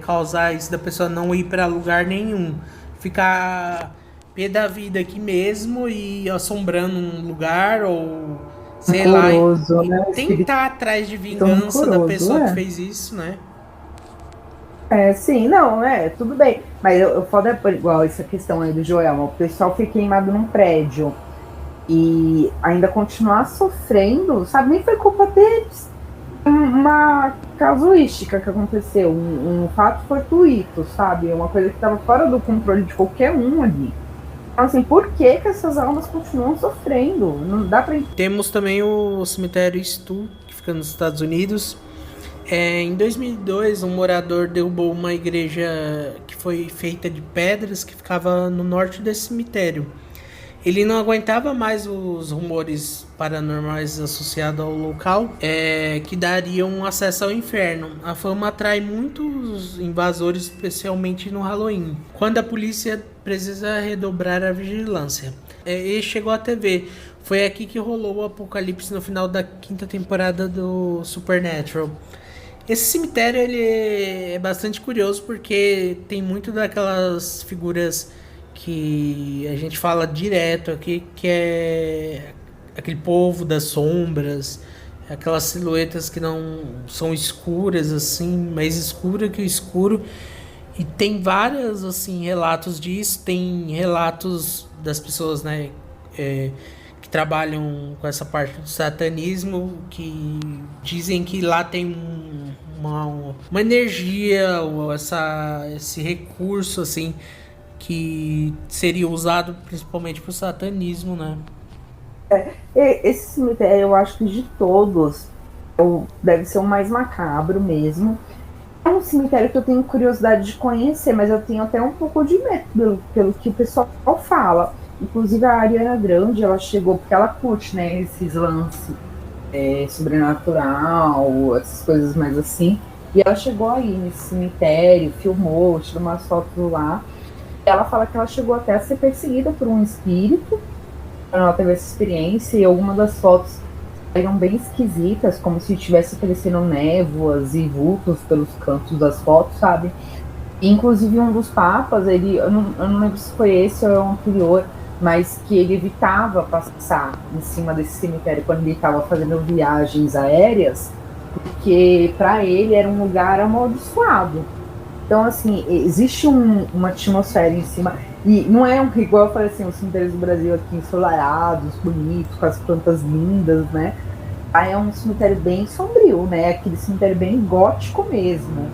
causar isso da pessoa não ir para lugar nenhum, ficar pé da vida aqui mesmo e assombrando um lugar ou sei lá, Rancoroso, e né? O espírito tentar atrás de vingança da rancoroso, pessoa que é. fez isso, né? É, sim, não, tudo bem. Mas eu foda é igual essa questão aí do Joel. O pessoal foi queimado num prédio e ainda continuar sofrendo, sabe? Nem foi culpa deles. Uma casuística que aconteceu, um fato fortuito, sabe? Uma coisa que estava fora do controle de qualquer um ali. Então, assim, por que que essas almas continuam sofrendo? Não dá pra entender. Temos também o cemitério Stu, que fica nos Estados Unidos. Em 2002, um morador derrubou uma igreja que foi feita de pedras que ficava no norte desse cemitério. Ele não aguentava mais os rumores paranormais associados ao local, que dariam acesso ao inferno. A fama atrai muitos invasores, especialmente no Halloween, quando a polícia precisa redobrar a vigilância. E chegou à TV. Foi aqui que rolou o apocalipse no final da quinta temporada do Supernatural. Esse cemitério ele é bastante curioso porque tem muito daquelas figuras que a gente fala direto aqui, que é aquele povo das sombras, aquelas silhuetas que não são escuras assim, mais escura que o escuro. E tem vários assim relatos disso, tem relatos das pessoas, né, que trabalham com essa parte do satanismo, que dizem que lá tem uma energia, ou esse recurso assim que seria usado principalmente para o satanismo, né? Esse cemitério, eu acho que de todos, deve ser o mais macabro mesmo. É um cemitério que eu tenho curiosidade de conhecer, mas eu tenho até um pouco de medo pelo que o pessoal fala. Inclusive a Ariana Grande, ela chegou, porque ela curte, né, esses lances sobrenatural, essas coisas mais assim. E ela chegou aí nesse cemitério, filmou, tirou umas fotos lá. Ela fala que ela chegou até a ser perseguida por um espírito. Ela teve essa experiência e algumas das fotos eram bem esquisitas, como se estivesse aparecendo névoas e vultos pelos cantos das fotos, sabe? E, inclusive um dos papas, eu não lembro se foi esse ou é o anterior, mas que ele evitava passar em cima desse cemitério quando ele estava fazendo viagens aéreas, porque para ele era um lugar amaldiçoado. Então, assim, existe uma atmosfera em cima. E não é igual eu falei assim, os cemitérios do Brasil aqui ensolarados, bonitos, com as plantas lindas, né? Aí é um cemitério bem sombrio, né? Aquele cemitério bem gótico mesmo.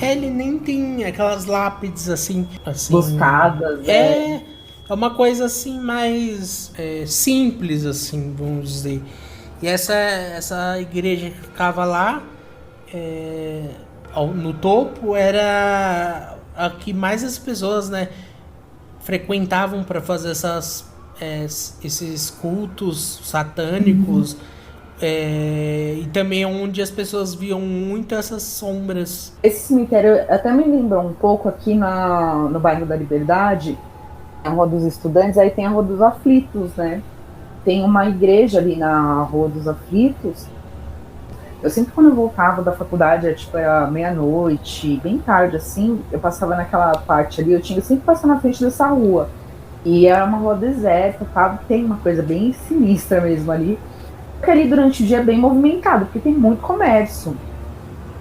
Ele nem tem aquelas lápides assim Buscadas, é uma coisa assim mais simples, assim, vamos dizer. E essa igreja que ficava lá, no topo, era a que mais as pessoas, né, frequentavam para fazer esses cultos satânicos. E também é onde as pessoas viam muito essas sombras. Esse cemitério até me lembrou um pouco aqui no bairro da Liberdade, a Rua dos Estudantes, aí tem a Rua dos Aflitos, né? Tem uma igreja ali na Rua dos Aflitos, Eu sempre, quando eu voltava da faculdade, era meia-noite, bem tarde, assim, eu passava naquela parte ali, eu tinha sempre que passar na frente dessa rua. E era uma rua deserta, tá? Tem uma coisa bem sinistra mesmo ali. Porque ali durante o dia é bem movimentado, porque tem muito comércio.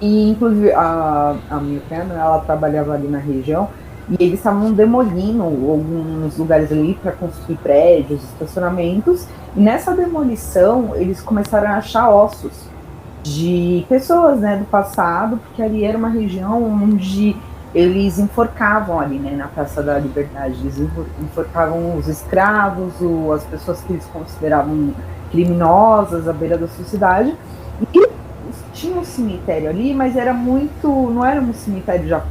E, inclusive, a minha cunhada, ela trabalhava ali na região, e eles estavam demolindo alguns lugares ali para construir prédios, estacionamentos. E nessa demolição, eles começaram a achar ossos de pessoas, né, do passado, porque ali era uma região onde eles enforcavam ali, né, na Praça da Liberdade. Eles enforcavam os escravos, as pessoas que eles consideravam criminosas à beira da sociedade. E tinha um cemitério ali, mas era muito, não era um cemitério já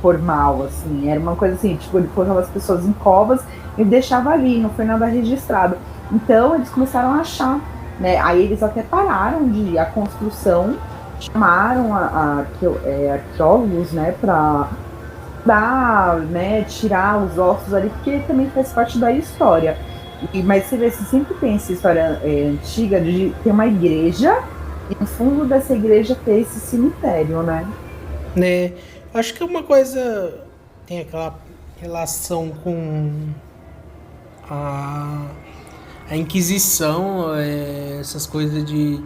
formal, assim, era uma coisa assim, tipo, ele colocava as pessoas em covas e deixava ali, não foi nada registrado. Então eles começaram a achar, né? Aí eles até pararam de a construção, chamaram arqueólogos, né, para dar, né, tirar os ossos ali, porque também faz parte da história. Mas você vê, você sempre tem essa história antiga de ter uma igreja e no fundo dessa igreja ter esse cemitério, né? Né? Acho que uma coisa tem aquela relação com a, a Inquisição, essas coisas de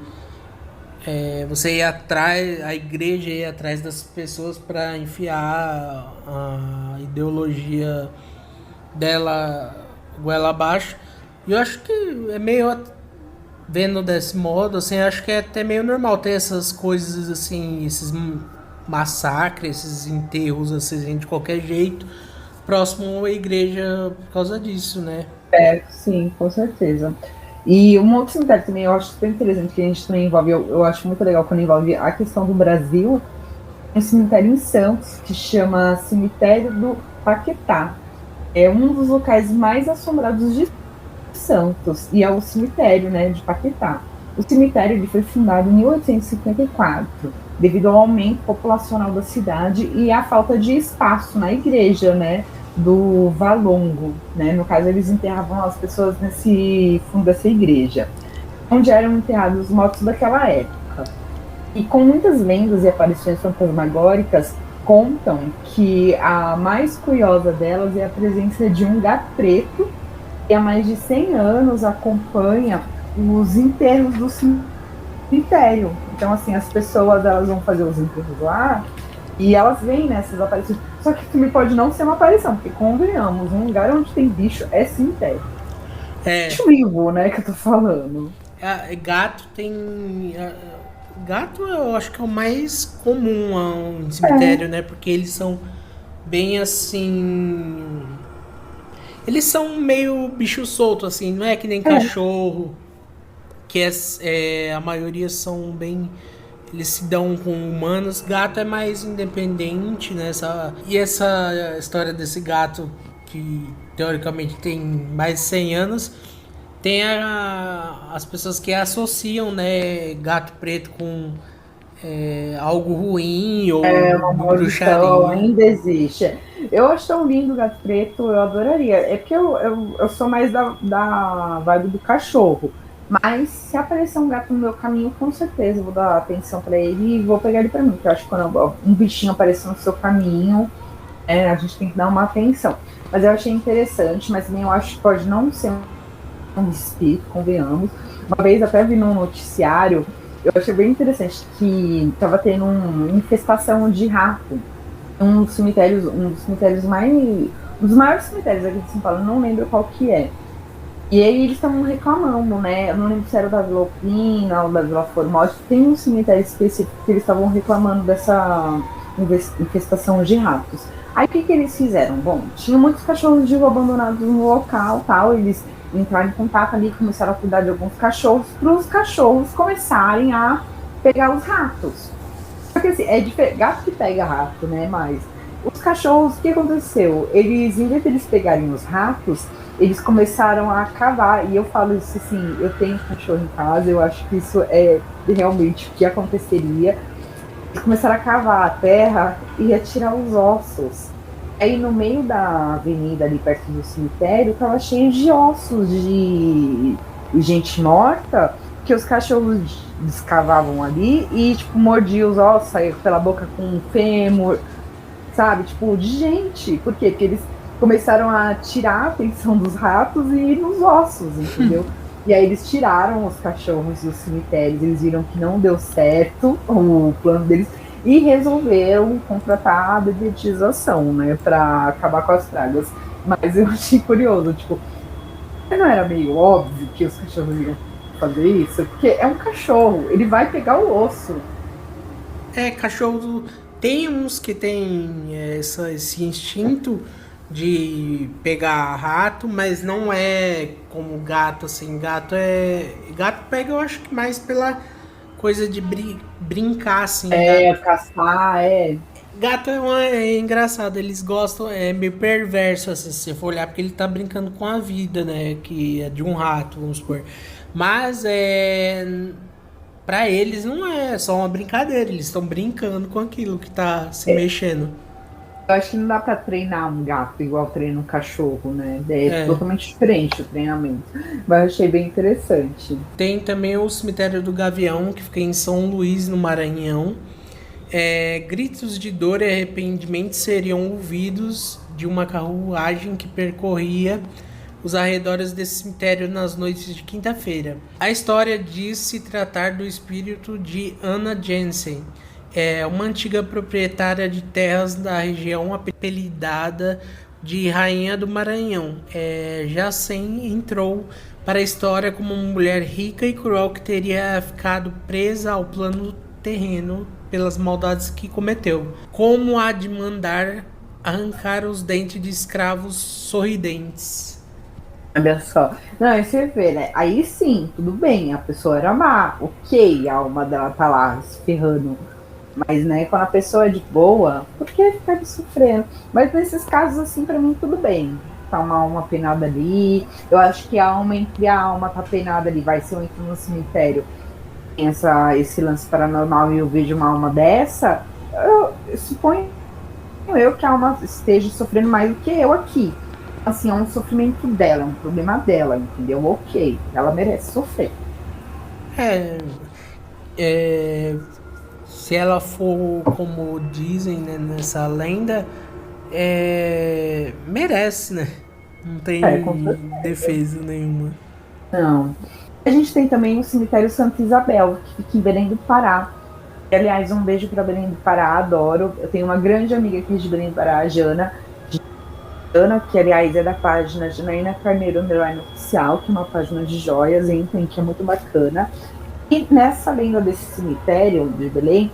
você ir atrás, a igreja ir atrás das pessoas para enfiar a ideologia dela goela abaixo. E eu acho que é meio, vendo desse modo, assim, acho que é até meio normal ter essas coisas assim, esses massacres, esses enterros assim, de qualquer jeito, próximo à igreja por causa disso, né? Sim, com certeza. E um outro cemitério também eu acho super interessante, que a gente também envolve, eu acho muito legal quando envolve a questão do Brasil, um cemitério em Santos, que chama Cemitério do Paquetá. É um dos locais mais assombrados de Santos, e é o cemitério, né, de Paquetá. O cemitério ele foi fundado em 1854, devido ao aumento populacional da cidade e à falta de espaço na igreja, né, do Valongo, né? No caso, eles enterravam as pessoas nesse fundo dessa igreja, onde eram enterrados os mortos daquela época. E com muitas lendas e aparições fantasmagóricas, contam que a mais curiosa delas é a presença de um gato preto que há mais de 100 anos acompanha os enterros do cemitério. Então, assim, as pessoas elas vão fazer os enterros lá e elas veem nessas aparições. Só que também pode não ser uma aparição, porque convenhamos, um lugar onde tem bicho é cemitério. É, Bicho vivo, né, que eu tô falando. gato tem. Gato eu acho que é o mais comum a um cemitério, né? Porque eles são bem assim. Eles são meio bicho solto, assim, não é que nem cachorro, que a maioria são bem. Eles se dão com humanos. Gato é mais independente, né? E essa história desse gato, que teoricamente tem mais de 100 anos, tem as pessoas que associam, né, gato preto com algo ruim ou Uma maldição bruxaria. ainda existe. Eu acho tão lindo o gato preto, eu adoraria. É porque eu sou mais da vibe do cachorro. Mas se aparecer um gato no meu caminho, com certeza eu vou dar atenção pra ele e vou pegar ele pra mim. Porque eu acho que quando um bichinho aparecer no seu caminho, a gente tem que dar uma atenção. Mas eu achei interessante, mas também eu acho que pode não ser um espírito, convenhamos. Uma vez até vi num noticiário, eu achei bem interessante que estava tendo uma infestação de rato. Um dos cemitérios mais. Um dos maiores cemitérios aqui de São Paulo, não lembro qual que é. E aí eles estavam reclamando, né? Eu não lembro se era da Vila Alpina ou da Vila Formosa. Tem um cemitério específico que eles estavam reclamando dessa infestação de ratos. Aí o que eles fizeram? Bom, tinha muitos cachorros de rua abandonados no local, tal. Eles entraram em contato ali, começaram a cuidar de alguns cachorros, para os cachorros começarem a pegar os ratos. Porque assim, é diferente, gato que pega rato, né? Mas os cachorros, o que aconteceu? Eles, em vez de eles pegarem os ratos, eles começaram a cavar. E eu falo isso assim, eu tenho cachorro em casa, eu acho que isso é realmente o que aconteceria. Eles começaram a cavar a terra e retirar os ossos. Aí no meio da avenida ali perto do cemitério tava cheio de ossos de gente morta porque os cachorros escavavam ali e, tipo, mordiam os ossos, saíam pela boca com um fêmur, sabe? Tipo, de gente. Por quê? Porque eles começaram a tirar a atenção dos ratos e ir nos ossos, entendeu? E aí eles tiraram os cachorros dos cemitérios, eles viram que não deu certo o plano deles e resolveram contratar a dedetização, né, pra acabar com as pragas. Mas eu achei curioso, tipo, não era meio óbvio que os cachorros iam fazer isso? Porque é um cachorro, ele vai pegar o osso. Cachorro tem uns que tem esse instinto de pegar rato, mas não é como gato, assim. Gato pega, eu acho que mais pela coisa de brincar, assim. Caçar, Gato é engraçado, eles gostam, é meio perverso, assim, se você for olhar, porque ele tá brincando com a vida, né? Que é de um rato, vamos supor. Mas pra eles não é só uma brincadeira, eles estão brincando com aquilo que tá se mexendo. Eu acho que não dá pra treinar um gato igual treina um cachorro, né? É É. totalmente diferente o treinamento. Mas eu achei bem interessante. Tem também o cemitério do Gavião, que fica em São Luís, no Maranhão. Gritos de dor e arrependimento seriam ouvidos de uma carruagem que percorria os arredores desse cemitério nas noites de quinta-feira. A história diz se tratar do espírito de Anna Jensen, uma antiga proprietária de terras da região apelidada de Rainha do Maranhão. Jacen entrou para a história como uma mulher rica e cruel que teria ficado presa ao plano terreno pelas maldades que cometeu, como a de mandar arrancar os dentes de escravos sorridentes. Olha só. Não, aí você vê, né? Aí sim, tudo bem, a pessoa era má, ok, a alma dela tá lá se ferrando. Mas, né, quando a pessoa é de boa, por que ficar sofrendo? Mas nesses casos, assim, pra mim, tudo bem. Tá uma alma penada ali. Eu acho que a alma, entre a alma tá penada ali, vai, se eu entro no cemitério, tem esse lance paranormal e eu vejo uma alma dessa, eu suponho que a alma esteja sofrendo mais do que eu aqui. Assim, é um sofrimento dela, é um problema dela, entendeu? Ok, ela merece sofrer. É, é, Se ela for como dizem, né, nessa lenda, merece, né? Não tem Com certeza. defesa nenhuma. Não. A gente tem também o cemitério Santa Isabel, que fica em Belém do Pará. E, aliás, um beijo para Belém do Pará, adoro. Eu tenho uma grande amiga aqui de Belém do Pará, a Jana. Jana, que aliás é da página Janaína Carneiro Underline Oficial, que é uma página de joias, enfim, que é muito bacana. E nessa lenda desse cemitério de Belém,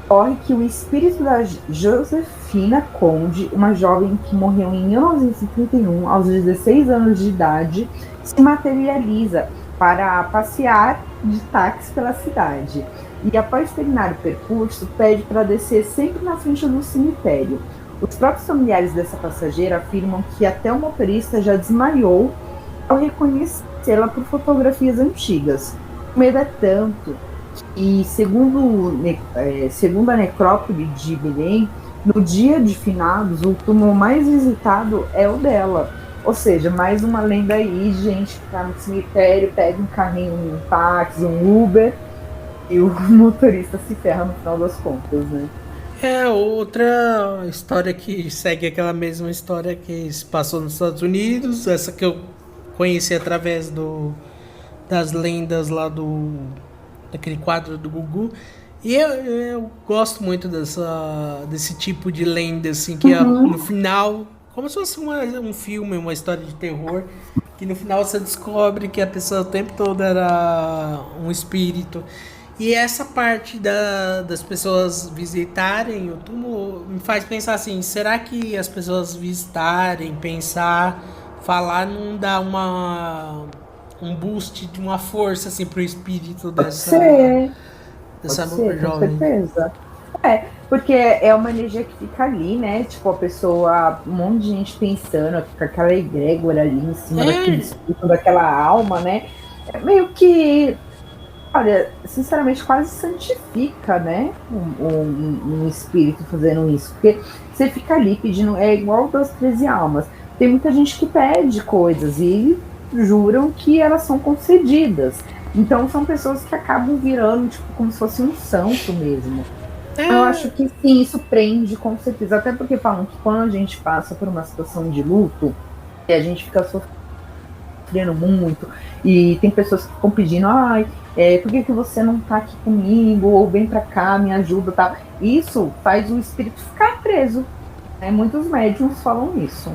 corre que o espírito da Josefina Conde, uma jovem que morreu em 1931, aos 16 anos de idade, se materializa para passear de táxi pela cidade. E após terminar o percurso, pede para descer sempre na frente do cemitério. Os próprios familiares dessa passageira afirmam que até o motorista já desmaiou ao reconhecê-la por fotografias antigas. O medo é tanto e, segundo a necrópole de Belém, no dia de finados, o túmulo mais visitado é o dela. Ou seja, mais uma lenda aí, gente que tá no cemitério, pega um carrinho, um táxi, um Uber, e o motorista se ferra no final das contas, né? Outra história que segue aquela mesma história que se passou nos Estados Unidos, essa que eu conheci através das lendas lá daquele quadro do Gugu. E eu gosto muito desse tipo de lenda, assim, que no final, como se fosse um filme, uma história de terror, que no final você descobre que a pessoa o tempo todo era um espírito. E essa parte das pessoas visitarem o túmulo me faz pensar assim, será que as pessoas visitarem, pensar, falar não dá um boost de uma força assim pro espírito dessa Pode ser, com jovem? certeza. Porque é uma energia que fica ali, né? Tipo, a pessoa, um monte de gente pensando, fica aquela egrégora ali em cima daquele espírito, daquela alma, né? É meio que, olha, sinceramente, quase santifica, né? Um espírito fazendo isso. Porque você fica ali pedindo, é igual das 13 almas. Tem muita gente que pede coisas e juram que elas são concedidas. Então são pessoas que acabam virando, tipo, como se fosse um santo mesmo. Eu acho que sim, isso prende com certeza. Até porque falam que quando a gente passa por uma situação de luto, e a gente fica sofrendo muito, e tem pessoas que ficam pedindo, ai, por que você não tá aqui comigo? Ou vem pra cá, me ajuda, tal. Isso faz o espírito ficar preso. Né? Muitos médiums falam isso.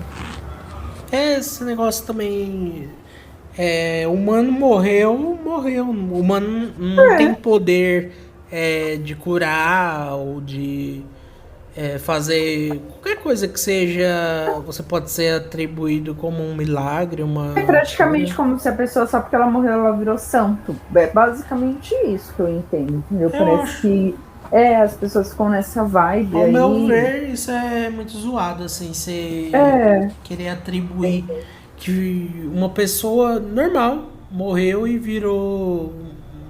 Esse negócio também. O humano morreu. O humano não tem poder de curar ou de fazer qualquer coisa que seja. Você pode ser atribuído como um milagre, uma É praticamente cura. como se a pessoa, só porque ela morreu, ela virou santo. É basicamente isso que eu entendo, entendeu? Eu Parece acho. que as pessoas ficam nessa vibe Ao meu aí. ver, isso é muito zoado, assim, você É, querer atribuir que uma pessoa normal morreu e virou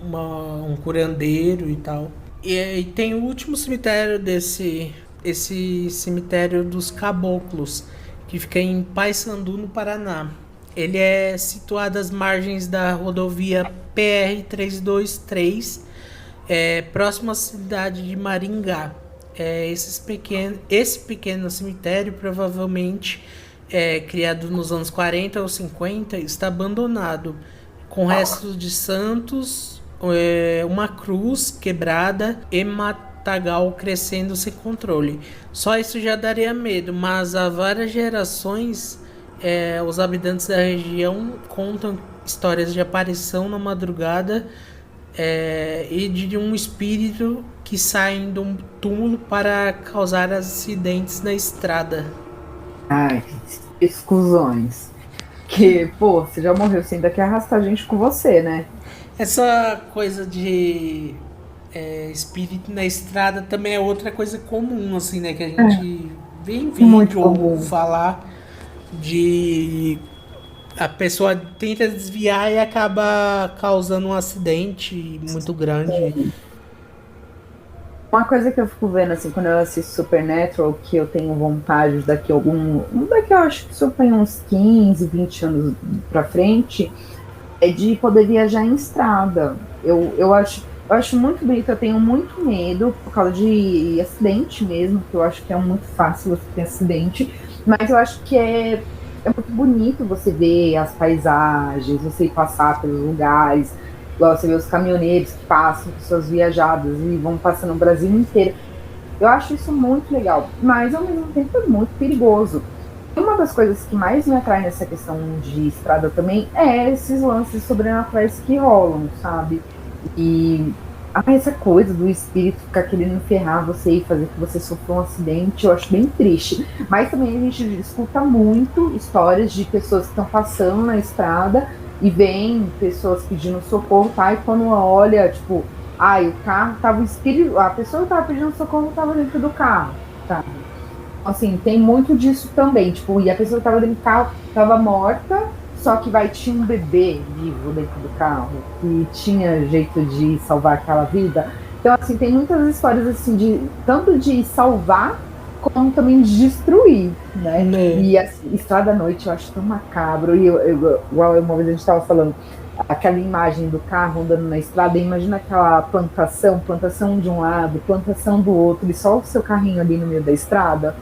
um curandeiro e tal. E aí tem o último cemitério esse cemitério dos Caboclos, que fica em Paysandu, no Paraná. Ele é situado às margens da rodovia PR-323, próximo à cidade de Maringá. Esse pequeno cemitério, provavelmente criado nos anos 40 ou 50, está abandonado, com restos de santos, uma cruz quebrada e matagal crescendo sem controle. Só isso já daria medo, mas há várias gerações os habitantes da região contam histórias de aparição na madrugada e de um espírito que sai de um túmulo para causar acidentes na estrada. ai, exclusões. Que, pô, você já morreu, você ainda quer arrastar a gente com você, né? Essa coisa de espírito na estrada também é outra coisa comum, assim, né? Que a gente vê em Muito vídeo ou comum. falar de a pessoa tenta desviar e acaba causando um acidente muito grande. Uma coisa que eu fico vendo, assim, quando eu assisto Supernatural, que eu tenho vontade daqui eu acho que isso foi uns 15, 20 anos pra frente, é de poder viajar em estrada. Eu acho muito bonito, eu tenho muito medo por causa de acidente mesmo, que eu acho que é muito fácil você ter acidente, mas eu acho que é muito bonito você ver as paisagens, você ir passar pelos lugares, igual você vê os caminhoneiros que passam, pessoas viajadas e vão passando o Brasil inteiro. Eu acho isso muito legal, mas ao mesmo tempo é muito perigoso. Uma das coisas que mais me atrai nessa questão de estrada também é esses lances sobrenaturais que rolam, sabe? E essa coisa do espírito ficar querendo ferrar você e fazer que você sofra um acidente, eu acho bem triste. Mas também a gente escuta muito histórias de pessoas que estão passando na estrada e vem pessoas pedindo socorro, tá? E quando olha, tipo, o carro tava, o espírito, a pessoa que tava pedindo socorro tava dentro do carro, tá? Assim, tem muito disso também, tipo, e a pessoa que tava dentro do carro tava morta, só que tinha um bebê vivo dentro do carro, que tinha jeito de salvar aquela vida. Então, assim, tem muitas histórias, assim, tanto de salvar, como também de destruir, né? Né? E assim, Estrada à Noite eu acho tão macabro, e igual uma vez a gente tava falando, aquela imagem do carro andando na estrada, imagina aquela plantação de um lado, plantação do outro, e só o seu carrinho ali no meio da estrada.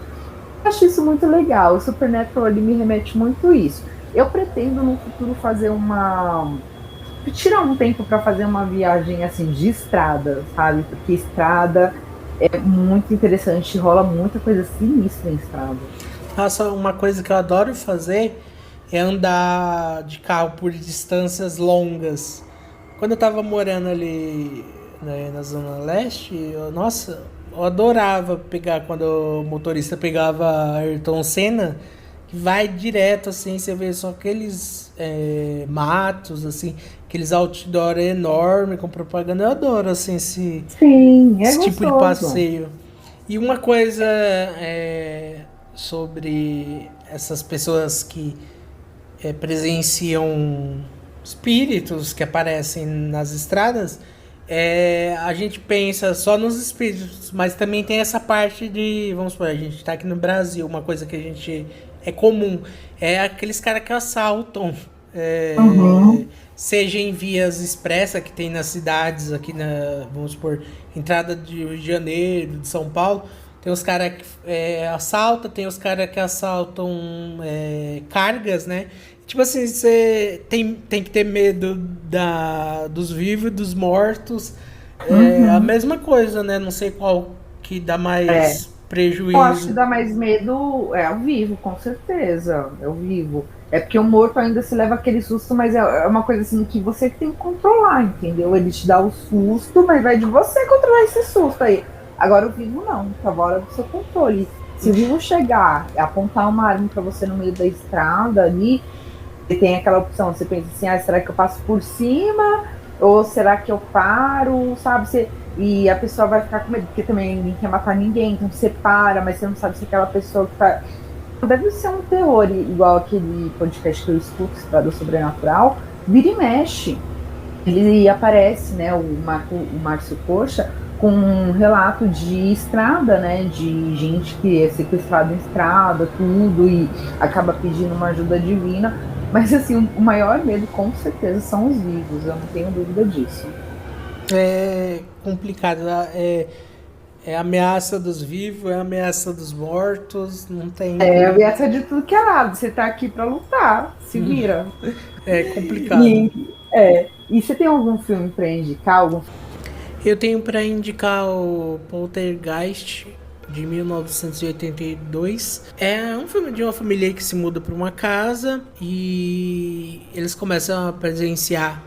Eu acho isso muito legal. O Supernatural ali me remete muito a isso. Eu pretendo no futuro fazer tirar um tempo para fazer uma viagem assim de estrada, sabe? Porque estrada é muito interessante, rola muita coisa sinistra em estrada. Nossa, uma coisa que eu adoro fazer é andar de carro por distâncias longas. Quando eu tava morando ali, né, na Zona Leste, nossa, eu adorava pegar quando o motorista pegava Ayrton Senna, que vai direto assim, você vê só aqueles matos, assim, aqueles outdoor enormes com propaganda. Eu adoro assim Sim, é esse tipo de gostoso. passeio. E uma coisa sobre essas pessoas que presenciam espíritos que aparecem nas estradas, a gente pensa só nos espíritos, mas também tem essa parte de, vamos supor, a gente está aqui no Brasil, uma coisa que a gente é comum, é aqueles caras que assaltam, é, Uhum. seja em vias expressas que tem nas cidades, aqui vamos supor, entrada de Rio de Janeiro, de São Paulo, tem os caras que assaltam, tem os caras que assaltam cargas, né? Tipo assim, você tem que ter medo dos vivos e dos mortos. É a mesma coisa, né? Não sei qual que dá mais Eu acho que prejuízo. dá mais medo ao vivo, com certeza. É o vivo. É porque o morto ainda se leva aquele susto, mas é uma coisa assim que você tem que controlar, entendeu? Ele te dá o susto, mas vai de você controlar esse susto aí. Agora o vivo não, tá fora do seu controle. Se o vivo chegar e apontar uma arma pra você no meio da estrada ali, você tem aquela opção, você pensa assim, será que eu passo por cima? Ou será que eu paro? Sabe? E a pessoa vai ficar com medo, porque também ninguém quer matar ninguém, então você para, mas você não sabe se aquela pessoa que tá. Deve ser um terror, igual aquele podcast que eu escuto, Estrada Sobrenatural, vira e mexe. Ele aparece, né, o Márcio Coxa, com um relato de estrada, né, de gente que é sequestrada em estrada, tudo, e acaba pedindo uma ajuda divina. Mas, assim, o maior medo, com certeza, são os vivos, eu não tenho dúvida disso. É complicado. É a ameaça dos vivos, é a ameaça dos mortos, não tem. Ameaça de tudo que é lado, você tá aqui pra lutar, se vira. É complicado. E você tem algum filme pra indicar? Eu tenho para indicar o Poltergeist de 1982. É um filme de uma família que se muda para uma casa e eles começam a presenciar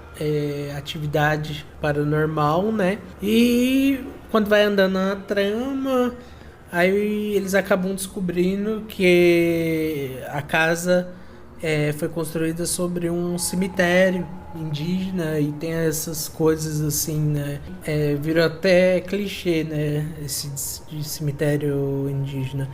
atividade paranormal, né? E quando vai andando na trama, aí eles acabam descobrindo que a casa foi construída sobre um cemitério indígena e tem essas coisas assim, né? Virou até clichê, né? Esse de cemitério indígena.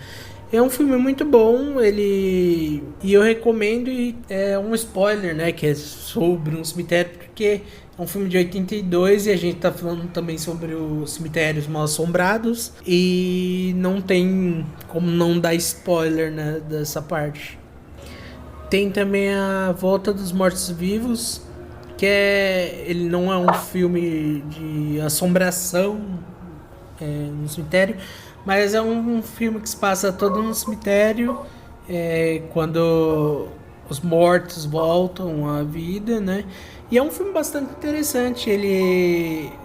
É um filme muito bom, e eu recomendo, e é um spoiler, né, que é sobre um cemitério, porque é um filme de 82 e a gente tá falando também sobre os cemitérios mal assombrados e não tem como não dar spoiler, né, dessa parte. Tem também a Volta dos Mortos-Vivos, que ele não é um filme de assombração no cemitério, mas é um filme que se passa todo no cemitério, quando os mortos voltam à vida, né? E é um filme bastante interessante.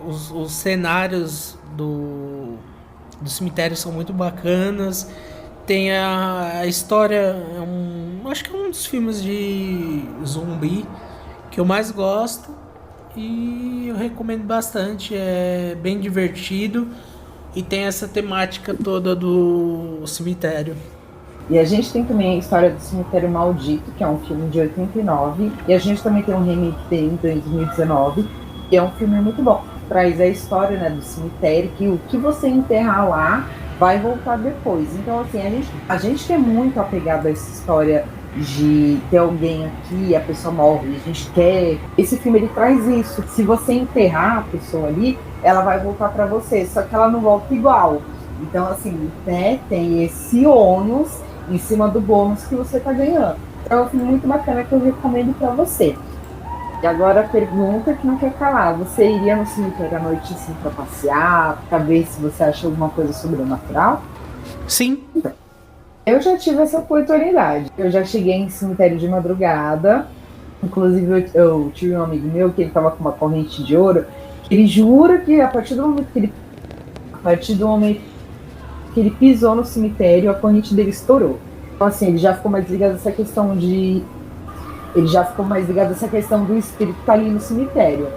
Os cenários do cemitério são muito bacanas. Tem a história, acho que é um dos filmes de zumbi que eu mais gosto e eu recomendo bastante. É bem divertido e tem essa temática toda do cemitério. E a gente tem também a história do Cemitério Maldito, que é um filme de 89, e a gente também tem um remake dele em 2019, que é um filme muito bom. Traz a história, né, do cemitério, que o que você enterrar lá vai voltar depois. Então, assim, a gente que é muito apegado a essa história de ter alguém aqui e a pessoa morre, a gente quer. Esse filme ele traz isso. Se você enterrar a pessoa ali, ela vai voltar para você, só que ela não volta igual. Então, assim, né, tem esse ônus em cima do bônus que você tá ganhando. Então, é um filme muito bacana que eu recomendo para você. E agora a pergunta que não quer calar: você iria no cemitério à noite assim para passear, para ver se você acha alguma coisa sobrenatural? Sim. Eu já tive essa oportunidade. Eu já cheguei em cemitério de madrugada. Inclusive, eu tive um amigo meu que ele tava com uma corrente de ouro. Ele jura que a partir do momento que ele pisou no cemitério, a corrente dele estourou. Então, assim, ele já ficou mais ligado a essa questão do espírito que tá ali no cemitério.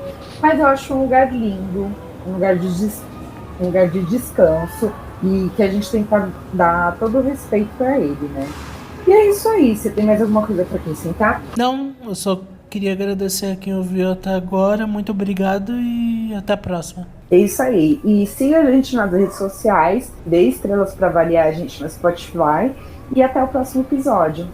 Mas eu acho um lugar lindo, um lugar de descanso, e que a gente tem que dar todo o respeito para ele, né? E é isso aí. Você tem mais alguma coisa para acrescentar? Não, eu só queria agradecer a quem ouviu até agora. Muito obrigado e até a próxima. É isso aí. E siga a gente nas redes sociais, dê estrelas para avaliar a gente no Spotify, e até o próximo episódio.